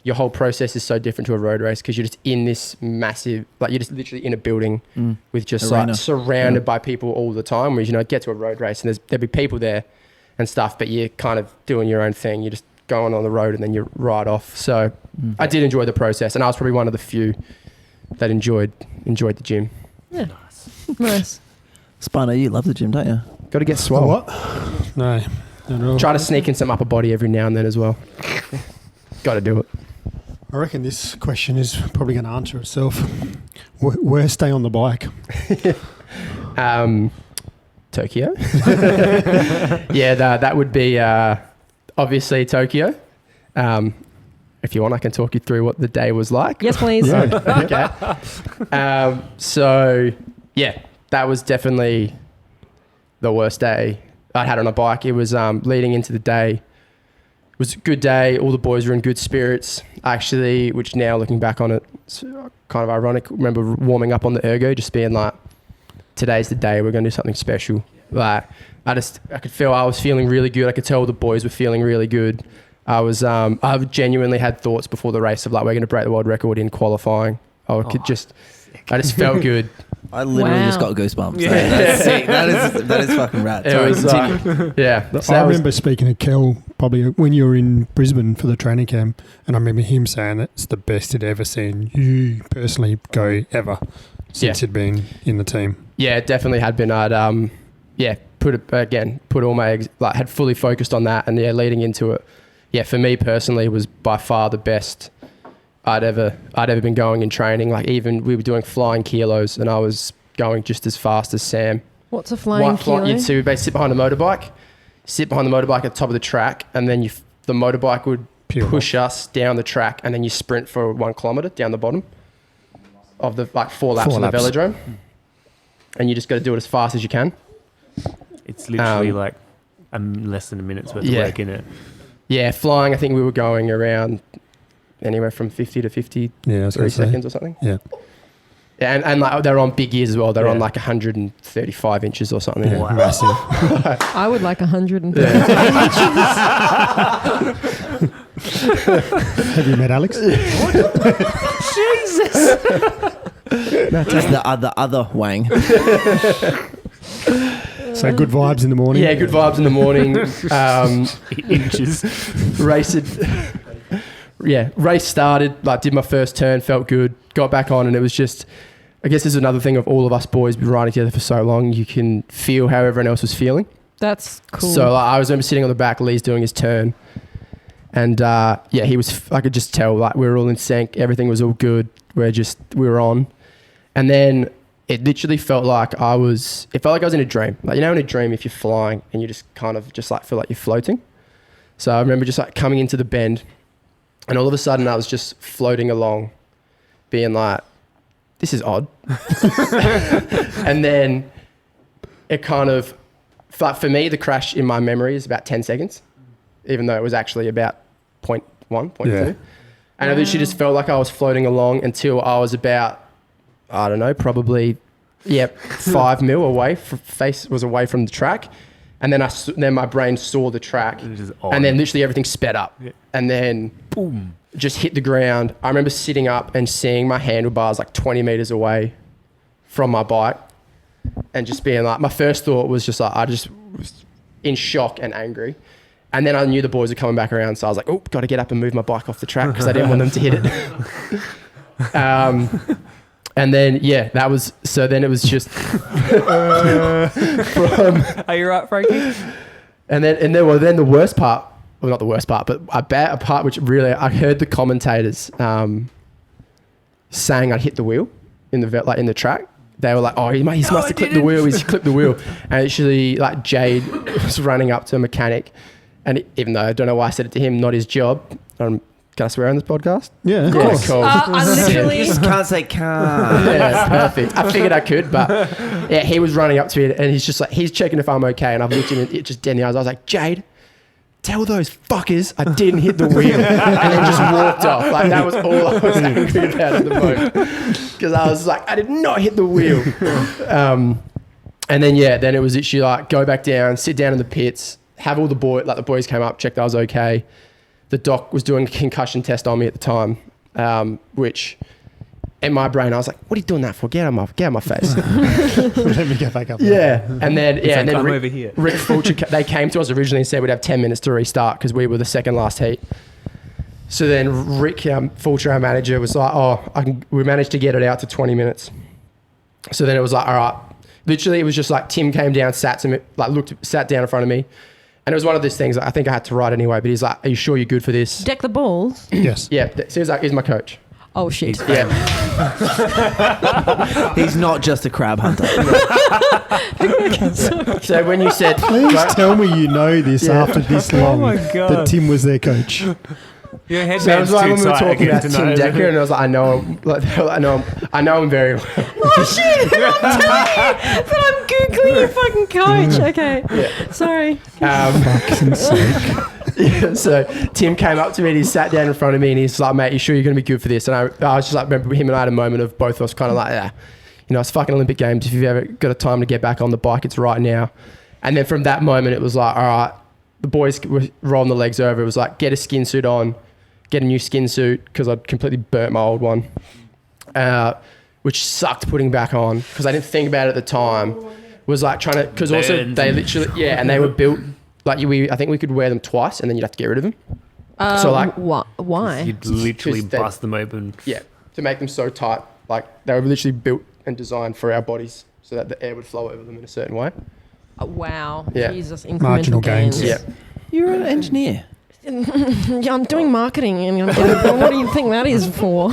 your whole process is so different to a road race because you're just in this massive, like you're just literally in a building with just arena. Like surrounded by people all the time. Whereas, get to a road race and there'll be people there and stuff, but you're kind of doing your own thing. You're just going on the road and then you ride off. So I did enjoy the process, and I was probably one of the few that enjoyed the gym. Yeah. Nice. Spino, you love the gym, don't you? Got to get swole. What? No. Not at all. Try to sneak in some upper body every now and then as well. Got to do it. I reckon this question is probably going to answer itself. Where stay on the bike? Tokyo. That would be obviously Tokyo. If you want, I can talk you through what the day was like. Yes, please. Okay. That was definitely the worst day I had on a bike. It was leading into the day. It was a good day. All the boys were in good spirits, actually, which now looking back on it, it's kind of ironic. I remember warming up on the ergo, just being like, today's the day, we're going to do something special. Like, I could feel I was feeling really good. I could tell the boys were feeling really good. I genuinely had thoughts before the race of like, we're going to break the world record in qualifying. I just felt good. I literally just got goosebumps. Yeah. That's sick. That is fucking rad. It Sorry, was continue. yeah. So I that was- remember speaking to Kel probably when you were in Brisbane for the training camp, and I remember him saying it's the best he'd ever seen you personally go ever since he'd been in the team. Yeah, it definitely had been. I'd put all my eggs, like, had fully focused on that, and leading into it, for me personally, it was by far the best I'd ever been going in training. Like, even we were doing flying kilos, and I was going just as fast as Sam. What's a flying kilo? You'd see we basically sit behind the motorbike at the top of the track, and then the motorbike would push us down the track, and then you sprint for 1 kilometre down the bottom of the 4 laps on the velodrome, and you just got to do it as fast as you can. It's literally like less than a minute's worth of work in it. Yeah, flying, I think we were going around anywhere from 50 to 53 seconds or something. Yeah. Yeah, and like, they're on big gears as well. They're on like 135 inches or something. Yeah, massive. I would like 130 Have you met Alex? Jesus! Just the other Wang. So good vibes in the morning. Yeah, good vibes in the morning. Inches. Race started, like, did my first turn, felt good, got back on, and it was just, I guess there's another thing of all of us boys been riding together for so long, you can feel how everyone else was feeling. That's cool. So like, I remember sitting on the back, Lee's doing his turn, and he was, I could just tell, like, we were all in sync, everything was all good, we were on. And then it literally felt like I was in a dream. Like, you know, in a dream, if you're flying and you just kind of just like feel like you're floating. So I remember just like coming into the bend, and all of a sudden I was just floating along, being like, this is odd. And then it kind of, like, for me, the crash in my memory is about 10 seconds, even though it was actually about 0.1, 0.2. Yeah. And I literally just felt like I was floating along until I was about, I don't know, probably, 5 mil away, face was away from the track. And then my brain saw the track, and then literally everything sped up, and then boom, just hit the ground. I remember sitting up and seeing my handlebars like 20 meters away from my bike, and just being like, my first thought was just like, I just was in shock and angry. And then I knew the boys were coming back around, so I was like, oh, got to get up and move my bike off the track because I didn't want them to hit it. And then, then it was just from... Are you right, Frankie? And then the worst part, well, not the worst part, but a part which really, I heard the commentators saying I'd hit the wheel in the track. They were like, oh, he must have clipped the wheel. He's clipped the wheel. And actually, like, Jade was running up to a mechanic, and even though I don't know why I said it to him, not his job. Can I swear on this podcast? Yeah, of course. Cool. I literally... You just can't say can't. Yeah, perfect. I figured I could, but he was running up to me, and he's just like, he's checking if I'm okay, and I've looked him just dead in the eyes. I was like, Jade, tell those fuckers I didn't hit the wheel, and then just walked off. Like, that was all I was angry about at the moment, because I was like, I did not hit the wheel. And then then it was literally like, go back down, sit down in the pits, have all the boys came up, checked I was okay. The doc was doing a concussion test on me at the time, which in my brain I was like, "What are you doing that for? Get out of my face!" Let me get back up. Yeah, and then come over here. Rick Fulcher, they came to us originally and said we'd have 10 minutes to restart because we were the second last heat. So then Rick Fulcher, our manager, was like, we managed to get it out to 20 minutes. So then it was like, all right. Literally, it was just like Tim came down, sat down in front of me. And it was one of those things, I think I had to write anyway, but he's like, are you sure you're good for this? Deck the balls? Yes. Yeah. So he was like, he's my coach. Oh, shit. Yeah. He's not just a crab hunter. So when you said... Please tell me you know this after this long my God. that Tim was their coach. Your So it headband's was like too when we were tight talking again about Tim tonight. Decker, and I was like, I know him. Like, I know him very well. Oh, shit. I'm telling you that I'm Googling your fucking coach. Okay. Yeah. Sorry. Fuck's sake. Yeah, so Tim came up to me and he sat down in front of me and he's like, mate, you sure you're going to be good for this? And I was just like, remember him and I had a moment of both of us kind of like, it's fucking Olympic Games. If you've ever got a time to get back on the bike, it's right now. And then from that moment, it was like, all right, the boys were rolling the legs over. It was like, get a skin suit on, get a new skin suit because I'd completely burnt my old one. which sucked putting back on because I didn't think about it at the time. Was like trying to, because also they literally, and they were built like I think we could wear them twice and then you'd have to get rid of them. So like, why? You'd literally bust them open. Yeah, to make them so tight. Like they were literally built and designed for our bodies so that the air would flow over them in a certain way. Wow. Yeah. Jesus, incremental Marginal gains. Yeah. You're an engineer. Yeah, I'm doing marketing, and what do you think that is for?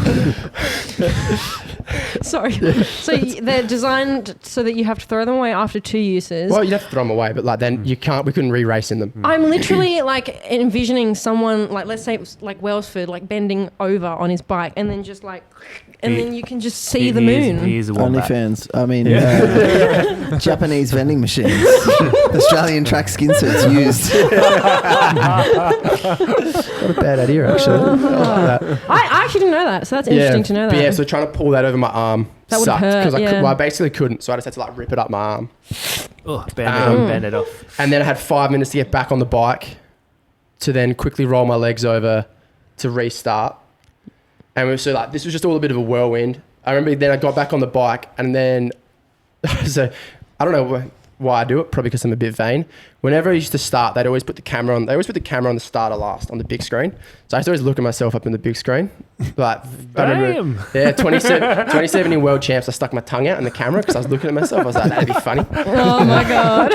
Sorry. So they're designed so that you have to throw them away after 2 uses. Well, you'd have to throw them away, but like then we couldn't re-race in them. I'm literally like envisioning someone like, let's say it was like Wellsford, like bending over on his bike and then just like, and then you can just see the moon. He's a wombat. OnlyFans. I mean, Japanese vending machines. Australian track skin suits used. Not a bad idea, actually. I actually didn't know that, so that's interesting to know that. But yeah, so trying to pull that over my arm That would sucked hurt, because yeah. I basically couldn't, so I just had to like rip it up my arm. Oh, bend it off. And then I had 5 minutes to get back on the bike to then quickly roll my legs over to restart. And so like this was just all a bit of a whirlwind. I remember then I got back on the bike and then so I don't know why I do it, probably because I'm a bit vain. Whenever I used to start, they'd always put the camera on. They always put the camera on the starter last on the big screen. So I used to always look at myself up in the big screen. Like I remember, 2017 World Champs. I stuck my tongue out in the camera because I was looking at myself. I was like, that'd be funny. Oh my god.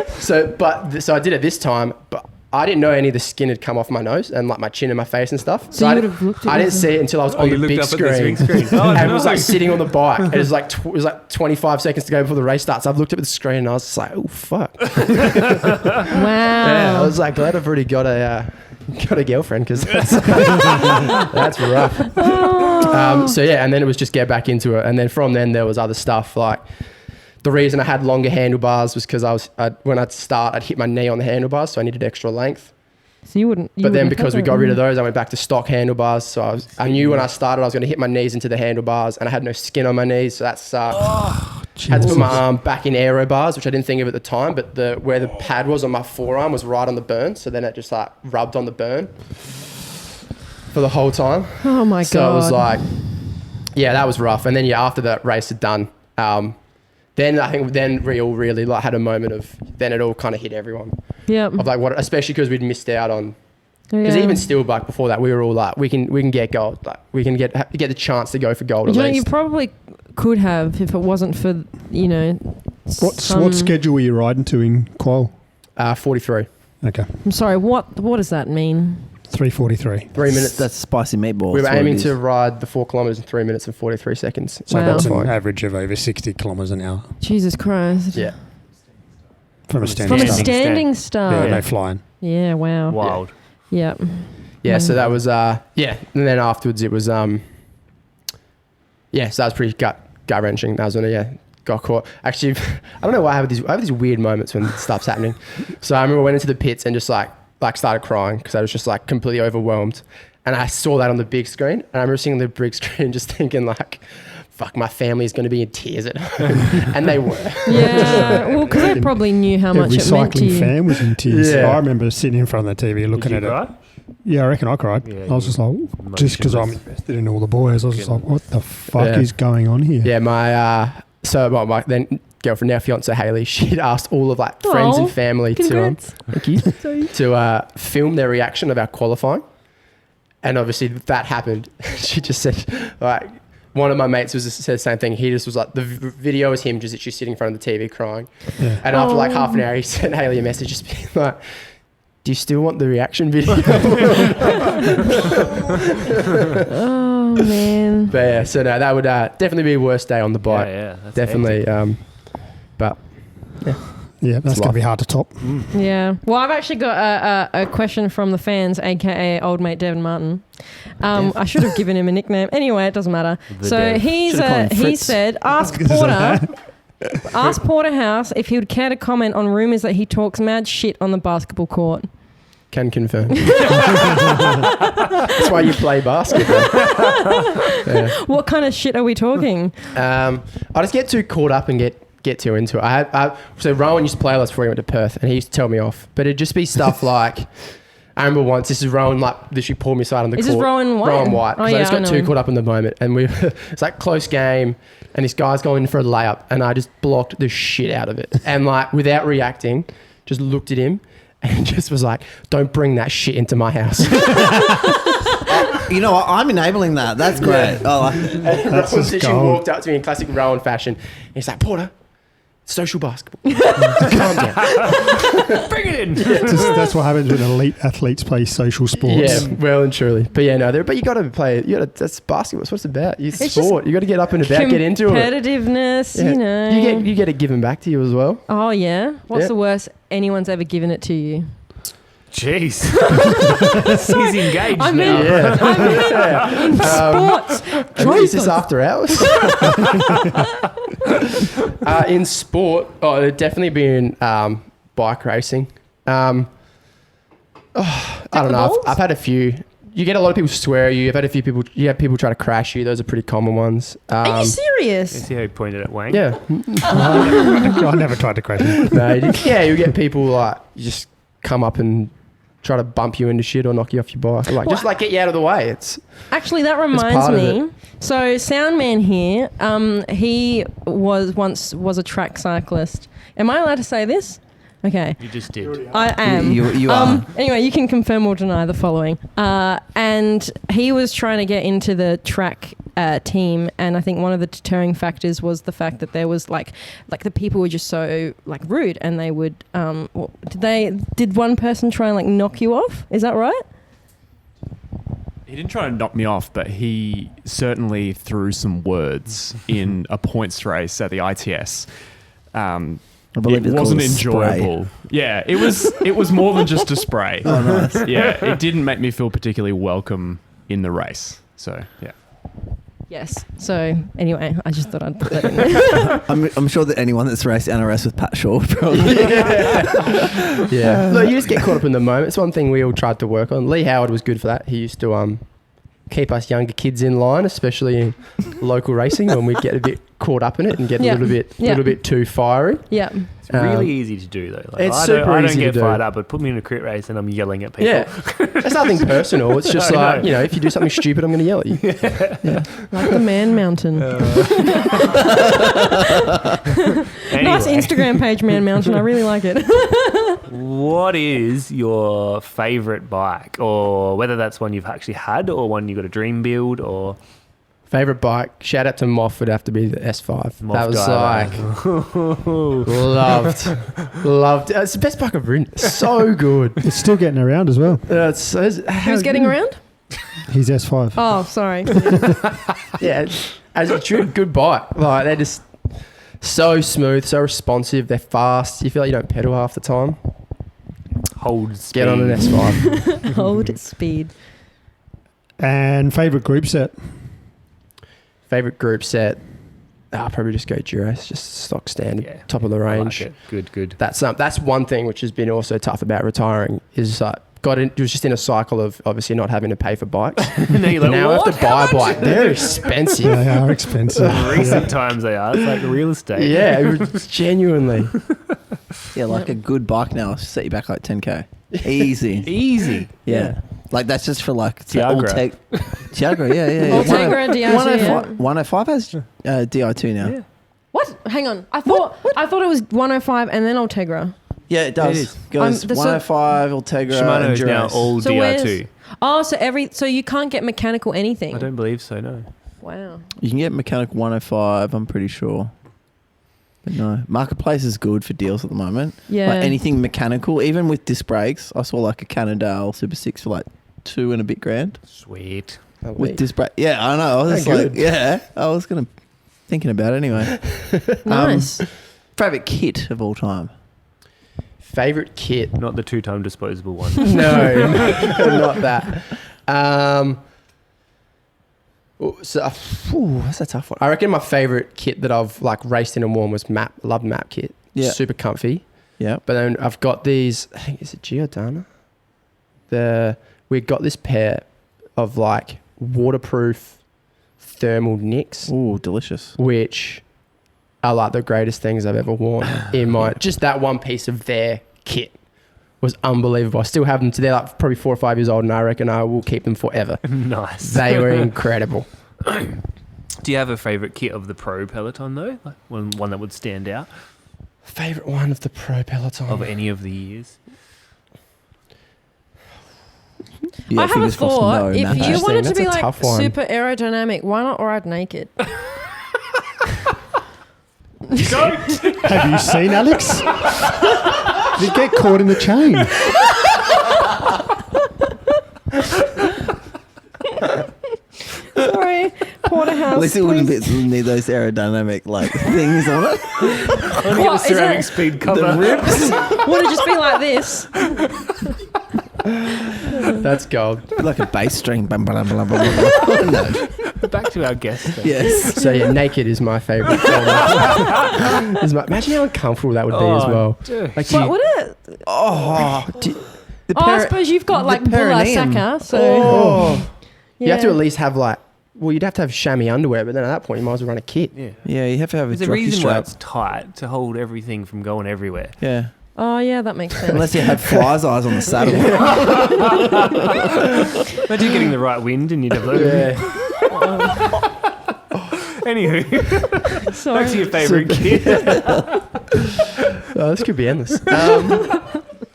So I did it this time, but I didn't know any of the skin had come off my nose and like my chin and my face and stuff. So I didn't see it until I was on the big screen. Oh, And it was like sitting on the bike. It was like 25 seconds to go before the race starts. I've looked at the screen and I was just like, oh fuck. Wow. Yeah, I was like, glad I've already got a girlfriend because that's rough. So yeah, and then it was just get back into it, and then from then there was other stuff like. The reason I had longer handlebars was because when I'd start, I'd hit my knee on the handlebars, so I needed extra length. So you wouldn't. But then because we got rid of those, I went back to stock handlebars. So I knew when I started, I was going to hit my knees into the handlebars, and I had no skin on my knees, so that sucked. Had to put my arm back in aero bars, which I didn't think of at the time, but where the pad was on my forearm was right on the burn, so then it just like rubbed on the burn for the whole time. Oh my god. So it was like, yeah, that was rough. And then after that race had done. Then I think we all really like had a moment of then it all kind of hit everyone. Yeah. Of like what, especially because we'd missed out on. Because even still, like before that, we were all like, we can get gold. Like we can get the chance to go for gold. At least. You probably could have if it wasn't for What schedule were you riding to in qual? 43. Okay. I'm sorry. What does that mean? 3:43. 3 minutes. That's spicy meatballs. We were aiming to ride the 4 kilometers in 3 minutes and 43 seconds. So Wow. that's an average of over 60 kilometers an hour Jesus Christ. Yeah. from a standing From a start. standing start. Yeah, no flying. Yeah. Wow. Wild. Yeah. Yeah. So that was and then afterwards it was so that was pretty gut wrenching. That was when I got caught. Actually, I don't know why I have these weird moments when stuff's happening. So I remember I went into the pits and just like started crying because I was just like completely overwhelmed. And I saw that on the big screen. And I remember seeing the big screen just thinking like, fuck, my family's going to be in tears at home. And they were. Yeah. Well, because they probably knew how much it meant to recycling you. fan was in tears. Yeah. I remember sitting in front of the TV looking at it. Yeah, I reckon I cried. Yeah, I was just like, just because I'm invested in all the boys, I was just like, what the fuck is going on here? Yeah, my then girlfriend, now fiance Haley, she'd asked all of like friends and family to film their reaction of our qualifying, and obviously that happened. She just said like one of my mates said the same thing. He just was like the video was him just literally sitting in front of the TV crying, and after like half an hour he sent Haley a message just being like, do you still want the reaction video? Oh man. But yeah, so no, that would definitely be a worst day on the bike. Yeah, that's definitely. But Yeah, that's going to be hard to top. Yeah. Well, I've actually got a question from the fans, aka old mate Devin Martin. I should have given him a nickname. Anyway, it doesn't matter. So he said, ask Porter House if he would care to comment on rumours that he talks mad shit on the basketball court. Can confirm. That's why you play basketball. Yeah. What kind of shit are we talking? I just get too caught up and get too into it. So Rowan used to play with us before he went to Perth, and he used to tell me off. But it'd just be stuff like, I remember once, this is Rowan, like, literally pulled me aside on the court. Is this Rowan White? Rowan White. Oh, I yeah, just I got know too him. caught up in the moment. And it's like close game. And this guy's going in for a layup. And I just blocked the shit out of it. And like, without reacting, just looked at him and just was like, don't bring that shit into my house. You know what? I'm enabling that. That's great. Yeah. Oh, And That's Rowan just literally gold. walked up to me in classic Rowan fashion. And he's like, Porter, social basketball. Calm down. Bring it in. That's what happens when elite athletes play social sports. Yeah, well and truly. But yeah, no, but you got to play. That's basketball. That's what it's about. It's It's sport. You got to get up and about, get into it. Competitiveness, Yeah. you know. You get it given back to you as well. Oh, yeah? What's Yeah. the worst anyone's ever given it to you? Jeez. He's engaged I now. mean, in sports. Is this after hours? In sport, there'd definitely been bike racing. I don't know. balls? I've had a few. You get a lot of people swear at you. I've had a few people. You have people try to crash you. Those are pretty common ones. Are you You serious? see how he pointed at Wang? Yeah. I never tried to crash him. No, you get people like you just come up and try to bump you into shit or knock you off your bike. Like just like get you out of the way. It's Actually, that part reminds of me. So, Soundman here, he was a track cyclist. Am I allowed to say this? Okay. You just did. I am. You are. Anyway, you can confirm or deny the following. And he was trying to get into the track team, and I think one of the deterring factors was the fact that there was like the people were just so like rude, and they would did one person try and like knock you off? Is that right? He didn't try to knock me off, but he certainly threw some words in a points race at the ITS. I believe It it's wasn't called a spray. enjoyable. Yeah, it was more than just a spray. Oh, nice. Yeah, it didn't make me feel particularly welcome in the race. So, yeah. Yes. So anyway, I just thought I'd put that in there. I'm sure that anyone that's raced NRS with Pat Shaw probably. yeah. Look, you just get caught up in the moment. It's one thing we all tried to work on. Lee Howard was good for that. He used to keep us younger kids in line, especially in local racing when we get a bit caught up in it and get Yeah. a little bit too fiery. Yeah. It's really easy to do though. Like, it's I super don't easy to get do. fired up, but put me in a crit race and I'm yelling at people. Yeah, it's nothing personal. It's just I like know. if you do something stupid, I'm going to yell at you. Like the Man Mountain. Nice Anyway, Instagram page, Man Mountain. I really like it. what is your favourite bike, or whether that's one you've actually had or one you got a dream build, or Favorite bike? Shout out to Moff. Would have to be the S5. Moff that was Diver. loved. It's the best bike I've ridden. So good. It's still getting around as well. Who's getting around? He's S5. Oh, sorry. Yeah, as a true good bike. Like they're just so smooth, so responsive. They're fast. You feel like you don't pedal half the time. Hold speed. Get on an S5. Hold speed. And favourite group set? Favorite group set? I'll probably just go Duras, just stock standard, Yeah. top of the I like range. it. Good. That's one thing which has been also tough about retiring is was just in a cycle of obviously not having to pay for bikes. now you're like, Now I what? have to buy a bike. They're expensive. They are expensive. Recent times they are. It's like real estate. Yeah, it was genuinely. Yeah, like a good bike now will set you back like 10k. Easy. Easy. Yeah. Like that's just for like Tiagra. Tiagra, yeah. Ultegra DI2, 105, 105 has Di2 now. Yeah. What? Hang on. I thought it was 105 and then Ultegra. Yeah, it does. It is. Goes So- 105, Ultegra, Shimano and is now Duras. all So DR2. Oh, so you can't get mechanical anything. I don't believe so, no. Wow. You can get mechanic 105, I'm pretty sure. But no, Marketplace is good for deals at the moment. Yeah. Like anything mechanical, even with disc brakes. I saw like a Cannondale Super 6 for like $2 and a bit grand. Sweet. With disc brake. Yeah, I know. I was They're like, yeah, I was thinking about it anyway. Nice. Favorite kit of all time? Favorite kit? Not the two-time disposable one. No, not that. That's a tough one. I reckon my favorite kit that I've like raced in and worn was Loved Map kit. Yeah. Super comfy. Yeah. But then I've got these. I think is it Giordano? We got this pair of like waterproof thermal Nicks, Ooh, delicious. which are like the greatest things I've ever worn in my just that one piece of their kit was unbelievable. I still have them today, like probably 4 or 5 years old, and I reckon I will keep them forever. Nice. They were incredible. Do you have a favourite kit of the Pro Peloton though? Like one that would stand out Favorite one of the Pro Peloton of any of the years? Yeah, I have a fingers crossed, thought. no, If no. you Interesting. wanted to That's be a like tough one. super aerodynamic, why not ride naked? Have you seen Alex? You get caught in the chain. Sorry, porterhouse. At least it wouldn't need those aerodynamic like things on it. Only What, a is ceramic it- speed cover. The ribs. Would it just be like this? That's gold. Like a bass string. Blah, blah, blah, blah, blah. No. Back to our guest. Then. Yes. So yeah, naked is my favourite. Imagine how uncomfortable that would be as well. Dude. Like, What would it? The I suppose you've got the like Bulla perineum. Saka, so oh. yeah. You have to at least have like, well, you'd have to have chamois underwear, but then at that point you might as well run a kit. Yeah. Yeah, you have to have There's a a jockey reason why strap. it's tight to hold everything from going everywhere. Yeah. Oh yeah, that makes sense. Unless you have fly's eyes on the saddle. Imagine getting the right wind and you'd have Anywho, Sorry. back to your favourite kit. Oh, this could be endless.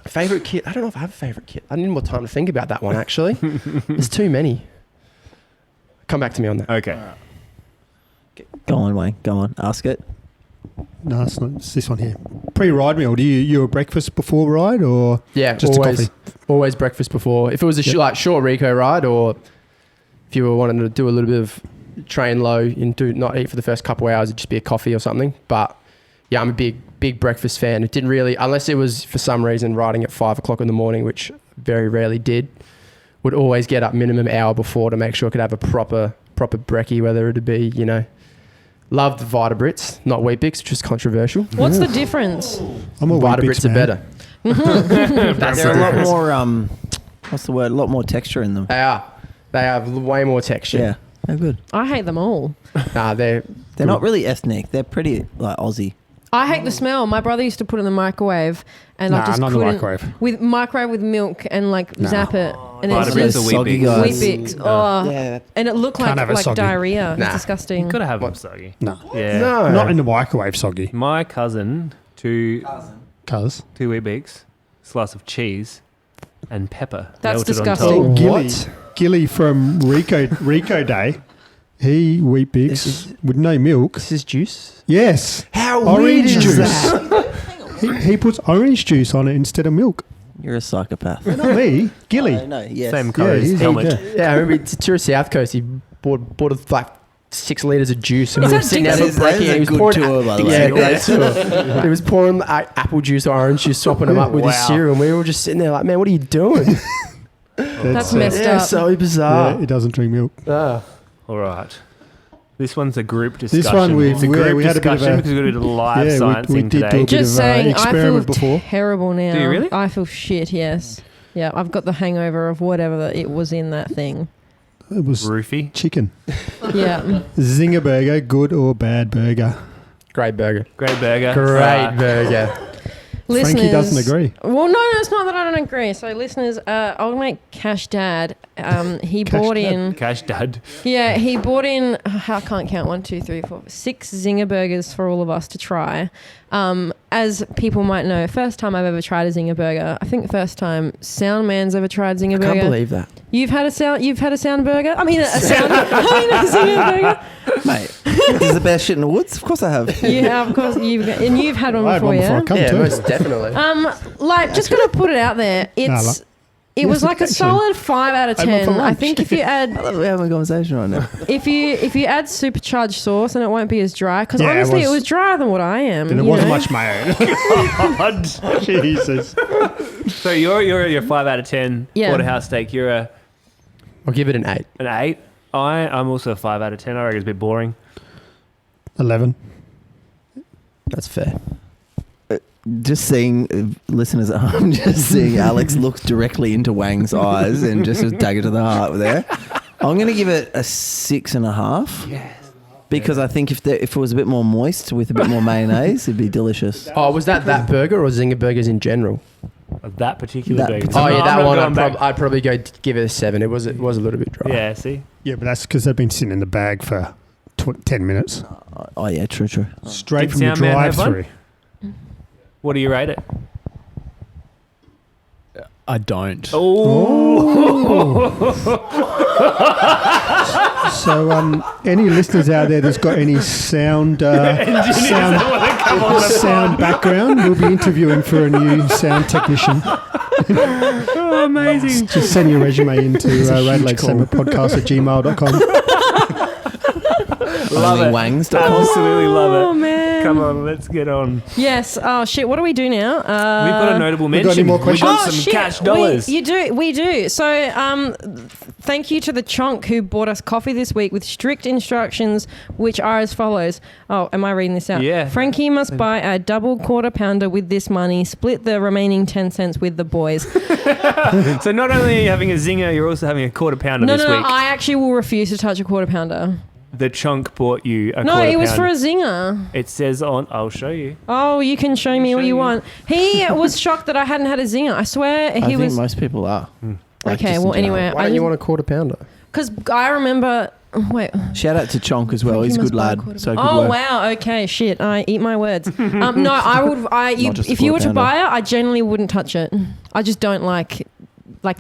Favorite kit? I don't know if I have a favorite kit. I need more time to think about that one, actually. There's too many. Come back to me on that. Okay. Go on, Wayne. Go on. Ask it. No, it's not. It's this one here. Pre-ride meal. Do you a breakfast before ride or Yeah, just always, a coffee? always breakfast before. If it was a like short Rico ride, or if you were wanting to do a little bit of train low and not eat for the first couple of hours, it'd just be a coffee or something. But yeah, I'm a big breakfast fan. It didn't really, unless it was for some reason riding at 5 o'clock in the morning, which very rarely did, would always get up minimum hour before to make sure I could have a proper brekkie, whether it'd be, loved Vitabrits, not Weet-Bix, which is controversial. What's the difference? I'm a Vitabrits are better. They're a lot more, what's the word? A lot more texture in them. They are. They have way more texture. Yeah. They're good. I hate them all. Nah, they're They're not really ethnic. They're pretty like Aussie. I hate the smell. My brother used to put it in the microwave, and I just not in the couldn't microwave. Microwave with milk and like zap it, and it's Vitabrits just are soggy Weet-Bix. guys. Weet-Bix. Oh, Yeah. and it looked Can't have it like soggy. diarrhea. It's Nah. disgusting. You've got to have them soggy. No. Yeah. No. Not in the microwave, soggy. My cousin, two Cuz. Weet-Bix, slice of cheese, and pepper. That's melted on top. disgusting. Oh, Gilly. What? Gilly from Rico Day. He Weet-Bix with no milk. This is juice. Yes. How Orange weird is juice. that? He puts orange juice on it instead of milk. You're a psychopath. Not me. Gilly. No, yes. Same colour as he's- helmet. yeah. Yeah, I remember it's to South Coast. He bought like 6 litres of juice, and Is we were that sitting down Dixon? for brekkie, That is and a he was good pouring tour, by the way. Yeah, great tour. He was pouring apple juice or orange juice, swapping them up with his Wow. cereal, and we were just sitting there like, man, what are you doing? That's messed yeah, up. so bizarre. Yeah, he doesn't drink milk. Ah. All right. This one's a group discussion. This one it's a group we had a bit of discussion a- because we did a live Yeah, sciencing we did today. do a bit Just of, saying, I feel experiment before. terrible now. Do you really? I feel shit. Yes. Yeah, I've got the hangover of whatever it was in that thing. It was Roofie. chicken. Yeah. Zinger burger, good or bad burger? Great burger. Great burger. Great burger. Listeners, Frankie doesn't agree. Well, no, it's not that I don't agree. So, listeners, I'll make Cash Dad. He Cash bought Dad. in. Cash dad. Yeah, he bought in. I can't count. 1, 2, 3, 4, 6 Zinger burgers for all of us to try. As people might know, first time I've ever tried a Zinger burger. I think first time Soundman's ever tried Zinger I burger. can't believe that. You've had a sound burger. I mean a Zinger burger. Mate, this is the best shit in the woods. Of course I have. Yeah, of course you've had one I had before, one before yeah. I come Yeah, to. most definitely. Like just gonna put it out there. It's it was Yes, like a actually. solid 5 out of I went 10. for I lunch. think if you add I love we're having a conversation right now. if you add supercharged sauce and it won't be as dry because Yeah, it honestly it was- was drier than what I am. And it you wasn't know? much mayo. God. Jesus. So you're 5 out of 10 Yeah. porterhouse steak. You're I'll give it an 8. an 8. I'm also a 5 out of 10. I reckon it's a bit boring. 11. That's fair. Just seeing listeners at home, just seeing Alex look directly into Wang's eyes and just a dagger to the heart there. I'm going to give it a 6.5. Yes. Because I think if it was a bit more moist with a bit more mayonnaise, it'd be delicious. Oh, was that burger or Zinger burgers in general? that particular burger. Oh yeah, that one. back. I'd probably go give it a 7. It was a little bit dry. Yeah, see? Yeah, but that's because they've been sitting in the bag for 10 minutes. Oh yeah, true. Straight Did from the Soundman have one? drive-through. What do you rate it? I don't. So, any listeners out there that's got any sound background, we'll be interviewing for a new sound technician. Oh, amazing. Just send your resume into RADelaide Summit Podcast at gmail.com. Love it. Wangs.com. Absolutely love it. Oh, man. Come on, let's get on. Yes. Oh, shit. What do we do now? We've got a notable got mention. any more We've got questions? some cash dollars. We do. So, thank you to the chonk who bought us coffee this week with strict instructions, which are as follows. Oh, am I reading this out? Yeah. Frankie must buy a double quarter pounder with this money, split the remaining 10 cents with the boys. So not only are you having a zinger, you're also having a quarter pounder No, this no, week. I actually will refuse to touch a quarter pounder. The chunk bought you a No, quarter it was pounder. for a zinger. It says on... I'll show you. Oh, you can show me what you want. He was shocked that I hadn't had a zinger. I swear I think was... most people are. Like, Okay, just well, in general. anyway. Why don't you want a quarter pounder? Because I remember... Wait. Shout out to Chonk as well. He's a Frankie good must buy a lad. quarter So good Oh work. wow! Okay, shit. I eat my words. No, I would. Not just a If you were quarter to buy it, I generally wouldn't touch it. I just don't like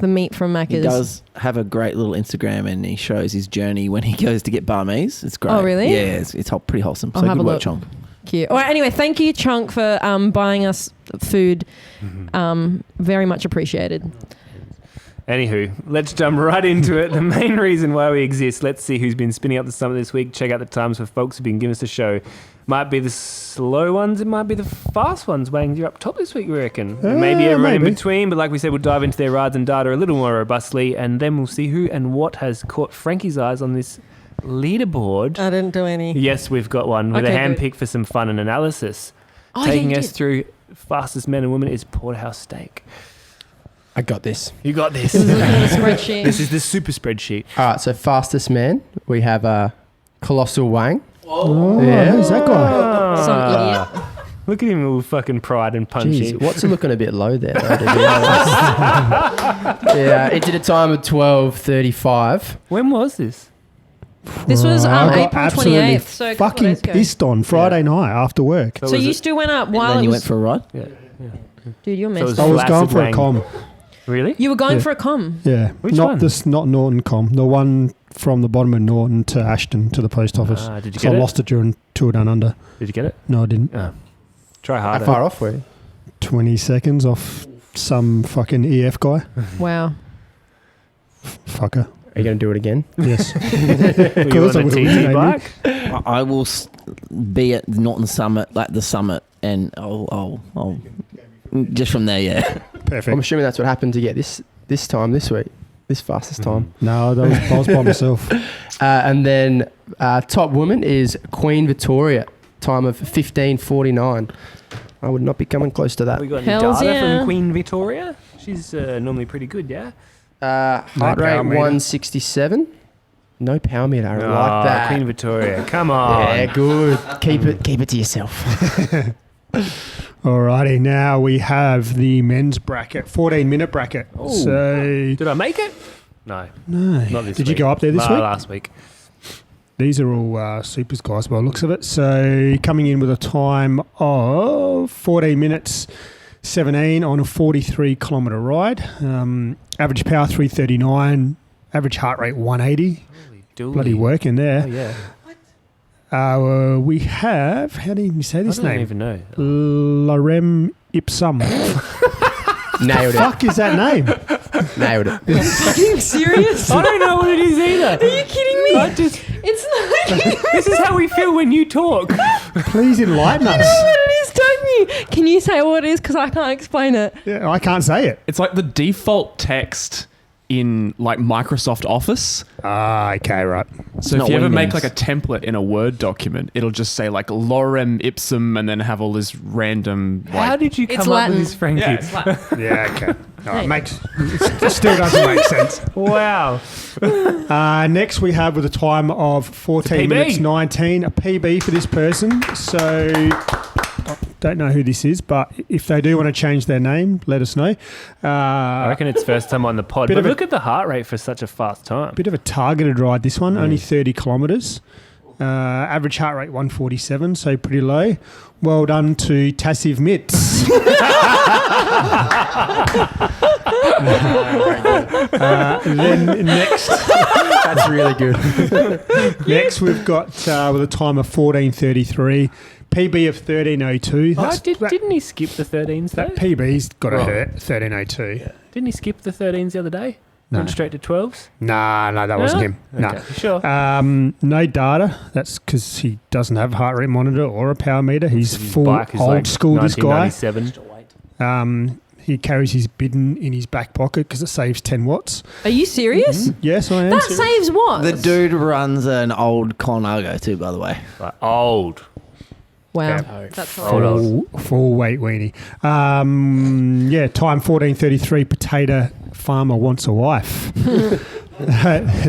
the meat from Macca's. He does have a great little Instagram and he shows his journey when he goes to get barmies. It's great. Oh, really? Yeah, it's pretty wholesome. I'll So have good a work, look. Chonk. Cute. All right. Anyway, thank you, Chunk, for buying us food. Very much appreciated. Anywho, let's jump right into it. The main reason why we exist. Let's see who's been spinning up the summit this week. Check out the times for folks who've been giving us a show. Might be the slow ones. It might be the fast ones. Wang, you're up top this week, we reckon. Maybe everyone in between. But like we said, we'll dive into their rides and data a little more robustly. And then we'll see who and what has caught Frankie's eyes on this leaderboard. I didn't do any. Yes, we've got one with a Okay, hand good. pick for some fun and analysis. Oh, yeah, Taking you us did. through fastest men and women is Porterhouse Steak. I got this. You got this. This is a spreadsheet. This is the super spreadsheet. All right, so fastest man, we have Colossal Wang. Oh, Yeah. who's that guy? Some idiot. Look at him all fucking pride and punchy. Jeez, what's looking a bit low there? Though, to be honest. Yeah, it did a time of 12:35. When was this? This was I got April absolutely 28th. So a couple fucking days ago. pissed on Friday night after work. So you still went up And while then it you was... went for a ride? Yeah. Dude, you're So it messed was I up. was Flaccid going for Wang. a com. Really? You were going Yeah. for a com. Yeah, Which not one? not Norton com. The one from the bottom of Norton to Ashton to the post office. Did you So get I it? lost it during Tour Down Under. Did you get it? No, I didn't. Try How harder. far off were you? 20 seconds off some fucking EF guy. Wow. Fucker. Are you going to do it again? Yes. Were you Course I on a would've TT named bike? I will be at Norton Summit, like the summit, and I'll just from there, yeah. I'm Perfect. assuming that's what happened to get this time this week, this fastest time. No, I was by myself. And then top woman is Queen Victoria, time of 15:49. I would not be coming close to that. We got any Hells data yeah. from Queen Victoria? She's normally pretty good, yeah? Heart No rate power meter. 167. No power meter. I Oh, like that. Queen Victoria. Come on. Yeah, good. Keep it to yourself. Alrighty, now we have the men's bracket, 14-minute bracket. Ooh. So, Did I make it? No, no. not this Did week. you go up there this week? Last week. These are all supers guys by the looks of it. So coming in with a time of 14 minutes 17 on a 43-kilometre ride. Average power 339, average heart rate 180. Holy dooly. Bloody work in Oh, there. yeah. We have, how do you say this I don't name? even know. Lorem Ipsum. Nailed it. Fuck is that name? Nailed it. Are you serious? I don't know what it is either. Are you kidding me? I just, It's not. this is how we feel when you talk. Please enlighten us. what it is, don't you? Can you say what it is? Because I can't explain it. Yeah, I can't say it. It's like the default text in like Microsoft Office. Ah, okay, right. So not if you ever make Windows. like a template in a Word document, it'll just say like lorem ipsum and then have all this random like How did you It's come up Latin. with this, Frankie? yeah, it's like, Yeah, okay. No, Hey. it still doesn't make sense. Wow. Next, we have with a time of 14 PB. minutes 19, a PB for this person. So, Don't know who this is, but if they do want to change their name, let us know. I reckon it's first time on the pod. But look at the heart rate for such a fast time. Bit of a targeted ride, this one, only 30 kilometres. Average heart rate 147, so pretty low. Well done to Tassive Mitts. Then next, That's really good. next we've got with a time of 14:33, PB of 13:02. Didn't he skip the 13s though? That PB's got to hurt 13:02. Didn't he skip the 13s the other day? No. Went straight to 12s? No, that wasn't him. No. Okay. Sure. No data. That's because he doesn't have a heart rate monitor or a power meter. He's His full bike is old like school, this guy. 1997. He carries his bidon in his back pocket because it saves 10 watts. Are you serious? Yes, I am. That saves what? The dude runs an old Conargo too, by the way. Like old. Wow. Yeah. That's Hold hilarious. on. Full weight weenie. Time 14:33. Potato farmer wants a wife.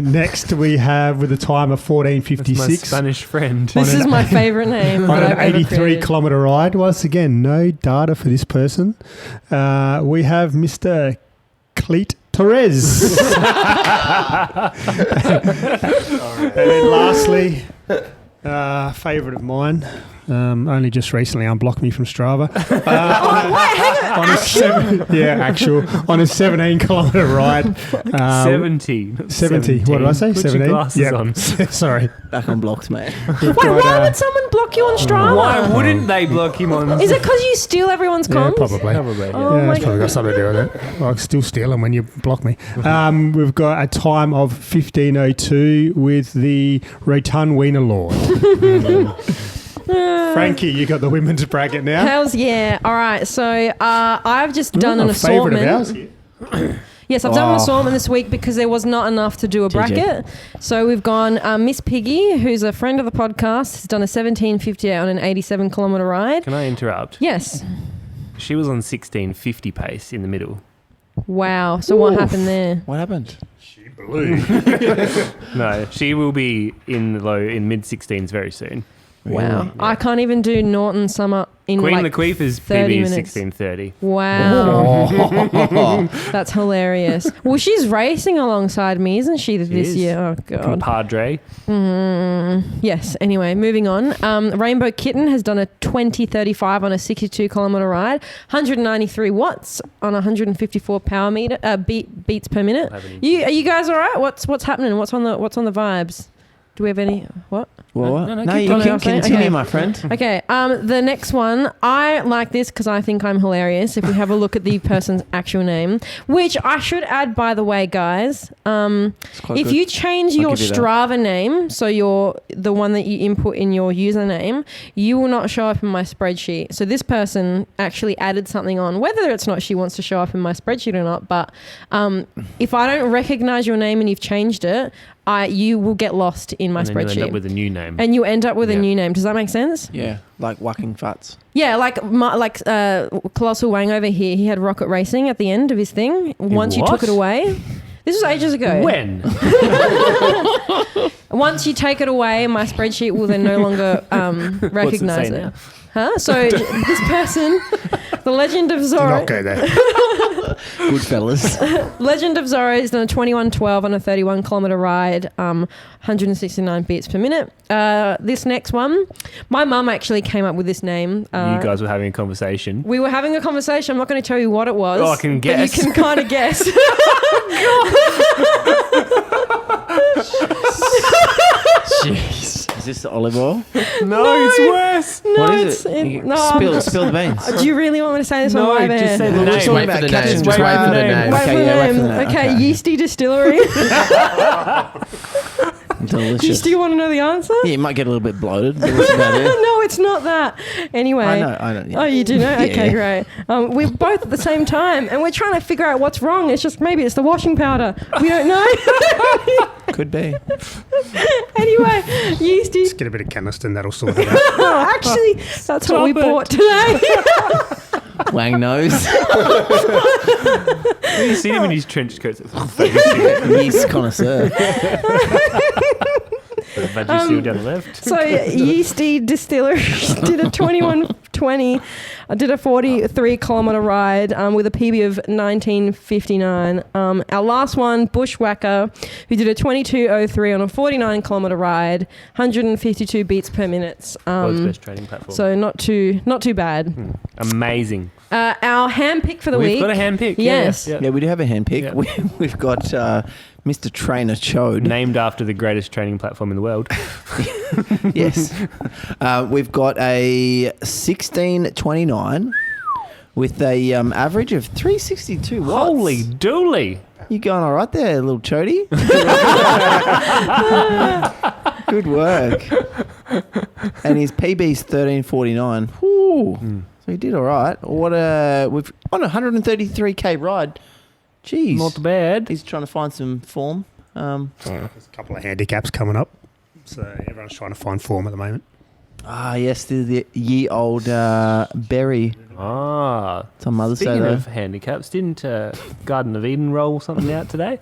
Next we have with a time of That's my 14:56. Spanish friend. This is my favourite name. On that an I've ever 83 created. kilometre ride. Once again, no data for this person. We have Mr. Cleet Torres. And then lastly, favourite of mine. Only just recently unblocked me from Strava. On a 17 kilometre ride. 70. 70. What did I say? Put 17. your glasses on. Sorry. Back on blocks, mate. We've Wait, got, why would someone block you on Strava? Why wouldn't they block him on? Is it because you steal everyone's yeah, comms? probably. Probably. Oh Yeah, my that's probably got something to do with it. Well, I still steal them when you block me. We've got a time of 15:02 with the Rotund Wiener Lord. Frankie, you got the women's bracket now. Hells yeah. All right. So I've just done an A favourite of assortment. ours here. Yes, I've done an assortment this week because there was not enough to do a bracket. So we've gone Miss Piggy, who's a friend of the podcast, has done a 17:58 on an 87 kilometre ride. Can I interrupt? Yes. She was on 16:50 pace in the middle. Wow. So what happened there? What happened? No, she will be in mid 16s very soon. Wow. I can't even do Norton Summer in Queen like Laquifa's 30 PB is minutes. 16:30. Wow. That's hilarious. Well, she's racing alongside me, isn't she, this is. year? Oh, God. Compadre. Yes. Anyway, moving on. Rainbow Kitten has done a 20:35 on a 62 kilometre ride, 193 watts on 154 power meter beats per minute. Are you guys all right? What's happening? What's on the vibes? Do we have any? What? Well, No, no, keep you going. can continue, Okay. my friend. Okay. The next one, I like this because I think I'm hilarious. If we have a look at the person's actual name, which I should add, by the way, guys. It's quite If good. you change I'll your give you that. Strava name, so the one that you input in your username, you will not show up in my spreadsheet. So this person actually added something on, whether it's not she wants to show up in my spreadsheet or not. But if I don't recognize your name and you've changed it, you will get lost in my And then you spreadsheet. end up with a new name. And you end up with a Yeah. new name. Does that make sense? Yeah, like whacking futs. Yeah, like Colossal Wang over here. He had Rocket Racing at the end of his thing. Once you took what? it away, this was ages ago. When? Once you take it away, my spreadsheet will then no longer recognize say it. now? Huh? So this person, the Legend of Do Zorro, not go there. Good fellas. Legend of Zorro has done a 21:12 on a 31 kilometre ride, 169 beats per minute. This next one, my mum actually came up with this name. You guys were having a conversation. We were having a conversation. I'm not going to tell you what it was. Oh, I can but guess. you can kind of guess. Jeez. Is this the olive oil? No, it's worse. No, What is it's it? no. Spill the beans. Do you really want me to say this No, on live just air? say the name. Just wait for the name. Catching Just wait for the name. name. Wait Okay, for the yeah, wait for name. the name. Okay, Okay. Yeasty Distillery. Delicious. Do you want to know the answer? Yeah, you might get a little bit bloated, but that's about it. No, it's not that. Anyway. I know. Yeah. Oh, you do know? Yeah, Okay, yeah. great. We're both at the same time, and we're trying to figure out what's wrong. It's just maybe it's the washing powder. We don't know. Could be. Anyway, Yeasty. Just get a bit of Caniston, that'll sort it out. Oh, actually, that's what we bought today. Wang knows. You see him in his trench coat. Yeast connoisseur. Vagisil down the left. So Yeasty Distillery did a 21:12 20. I did a 43-kilometre ride with a PB of 19:59. Our last one, Bushwhacker, who did a 22:03 on a 49-kilometre ride, 152 beats per minute. World's best training platform. So not too bad. Amazing. Our hand pick for the week. We've got a hand pick. Yes. Yeah, we do have a hand pick. Yeah. We've got Mr. Trainer Chode. Named after the greatest training platform in the world. Yes. We've got a 16:29 with a average of 362 watts. Holy dooly. You going all right there, little Chody? Good work. And his PB's 13:49. Whew. So he did all right. We've on a 133k ride. Jeez. Not bad. He's trying to find some form. There's a couple of handicaps coming up. So everyone's trying to find form at the moment. Yes, the ye old Berry. Some Mother's Day Speaking though. of handicaps, didn't Garden of Eden roll something out today?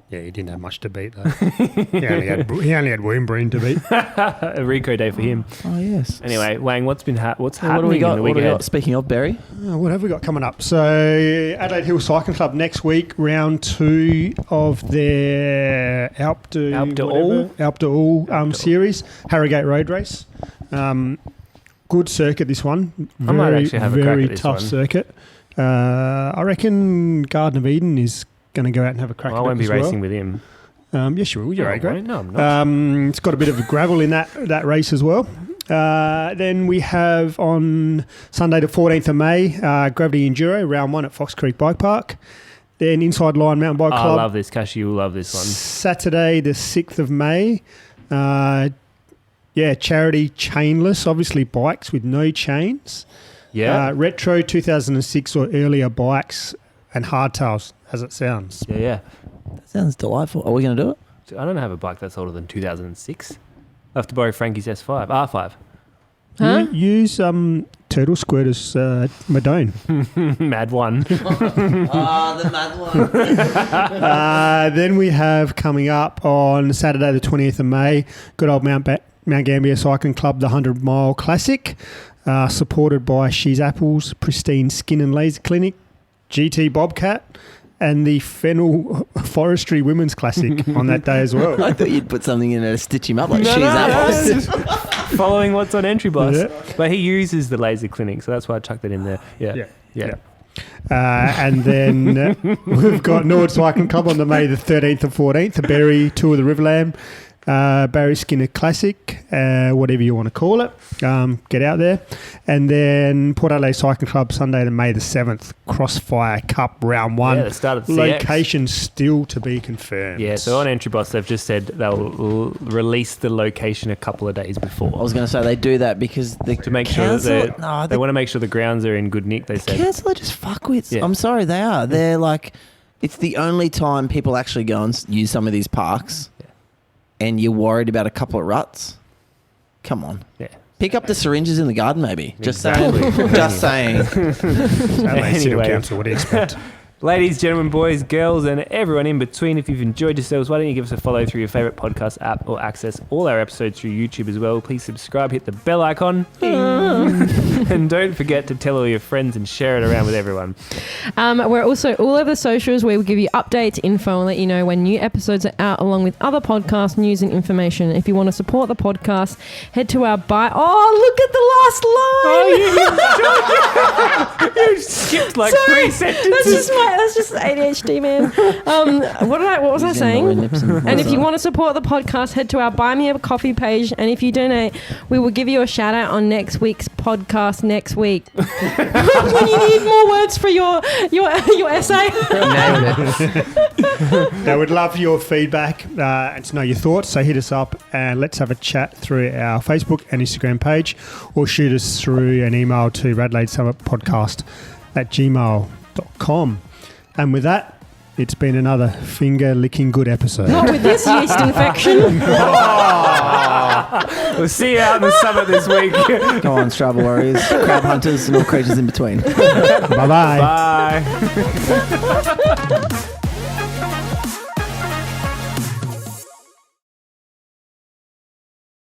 Yeah, he didn't have much to beat though. he only had Woombreen to beat. A Rico day for him. Oh yes. Anyway, Wang, what's happening What do we in got? the week ahead? Speaking of Berry, What have we got coming up? So Adelaide Hill Cycling Club next week, round 2 of their Alp d'Huez series, Harrogate Road Race. Good circuit, this one. I might actually have a crack at this tough one. circuit. I reckon Garden of Eden is going to go out and have a crack I at it won't be as well. racing with him. Yes, you will. You're right, great. No, I'm not. It's got a bit of gravel in that race as well. Then we have on Sunday the 14th of May, Gravity Enduro, round 1 at Fox Creek Bike Park. Then Inside Line Mountain Bike I Club. love this. Kashi, you'll love this one. Saturday the 6th of May. Charity Chainless, obviously bikes with no chains. Yeah. Retro 2006 or earlier bikes and hardtails, as it sounds. Yeah. that sounds delightful. Are we going to do it? I don't have a bike that's older than 2006. I have to borrow Frankie's R5. Huh? Use Turtle Squirter's Madone. Mad one. The mad one. Then we have coming up on Saturday the 20th of May, good old Mount Gambier Cycling Club, the 100 Mile Classic, supported by She's Apples, Pristine Skin and Laser Clinic, GT Bobcat, and the Fennel Forestry Women's Classic on that day as well. I thought you'd put something in there to stitch him up like No, she's no, apples. Following what's on Entry Boss. Yeah. But he uses the laser clinic, so that's why I chucked it in there. Yeah. And then we've got Nord Cycling Club on the May the 13th and 14th, the Berry Tour of the Riverland, Barry Skinner Classic, whatever you want to call it. Get out there. And then Port Adelaide Cycling Club, Sunday the May the 7th, Crossfire Cup Round 1. Yeah, the start of the CX. Location still to be confirmed. Yeah, so on Entry Boss, they've just said they'll release the location a couple of days before. I was going to say they do that because the To make sure that council, they want to make sure the grounds are in good nick, they said. council are just fuckwits. Yeah. I'm sorry, they are. They're like, it's the only time people actually go and use some of these parks, and you're worried about a couple of ruts. Come on. Yeah. Pick up the syringes in the garden, maybe. Just Exactly. saying. Just saying. Adelaide City Anyway. Council, what do you expect? Ladies, gentlemen, boys, girls, and everyone in between, if you've enjoyed yourselves, why don't you give us a follow through your favourite podcast app or access all our episodes through YouTube as well. Please subscribe, hit the bell icon, and don't forget to tell all your friends and share it around with everyone. We're also all over the socials where we give you updates, info, and let you know when new episodes are out, along with other podcast news and information. If you want to support the podcast, head to our bio. Oh, look at the last line! You skipped like Sorry, 3 sentences. That's just ADHD, man. What was I saying? And if you want to support the podcast, head to our Buy Me a Coffee page. And if you donate, we will give you a shout out on next week's podcast next week. When you need more words for your essay. I would love your feedback and to know your thoughts. So hit us up and let's have a chat through our Facebook and Instagram page, or shoot us through an email to radelaidesummitpodcast@gmail.com. And with that, it's been another finger-licking good episode. Not with this yeast infection. We'll see you out in the summit this week. Go on, Strava Warriors, crab hunters, and all creatures in between. Bye-bye. Bye.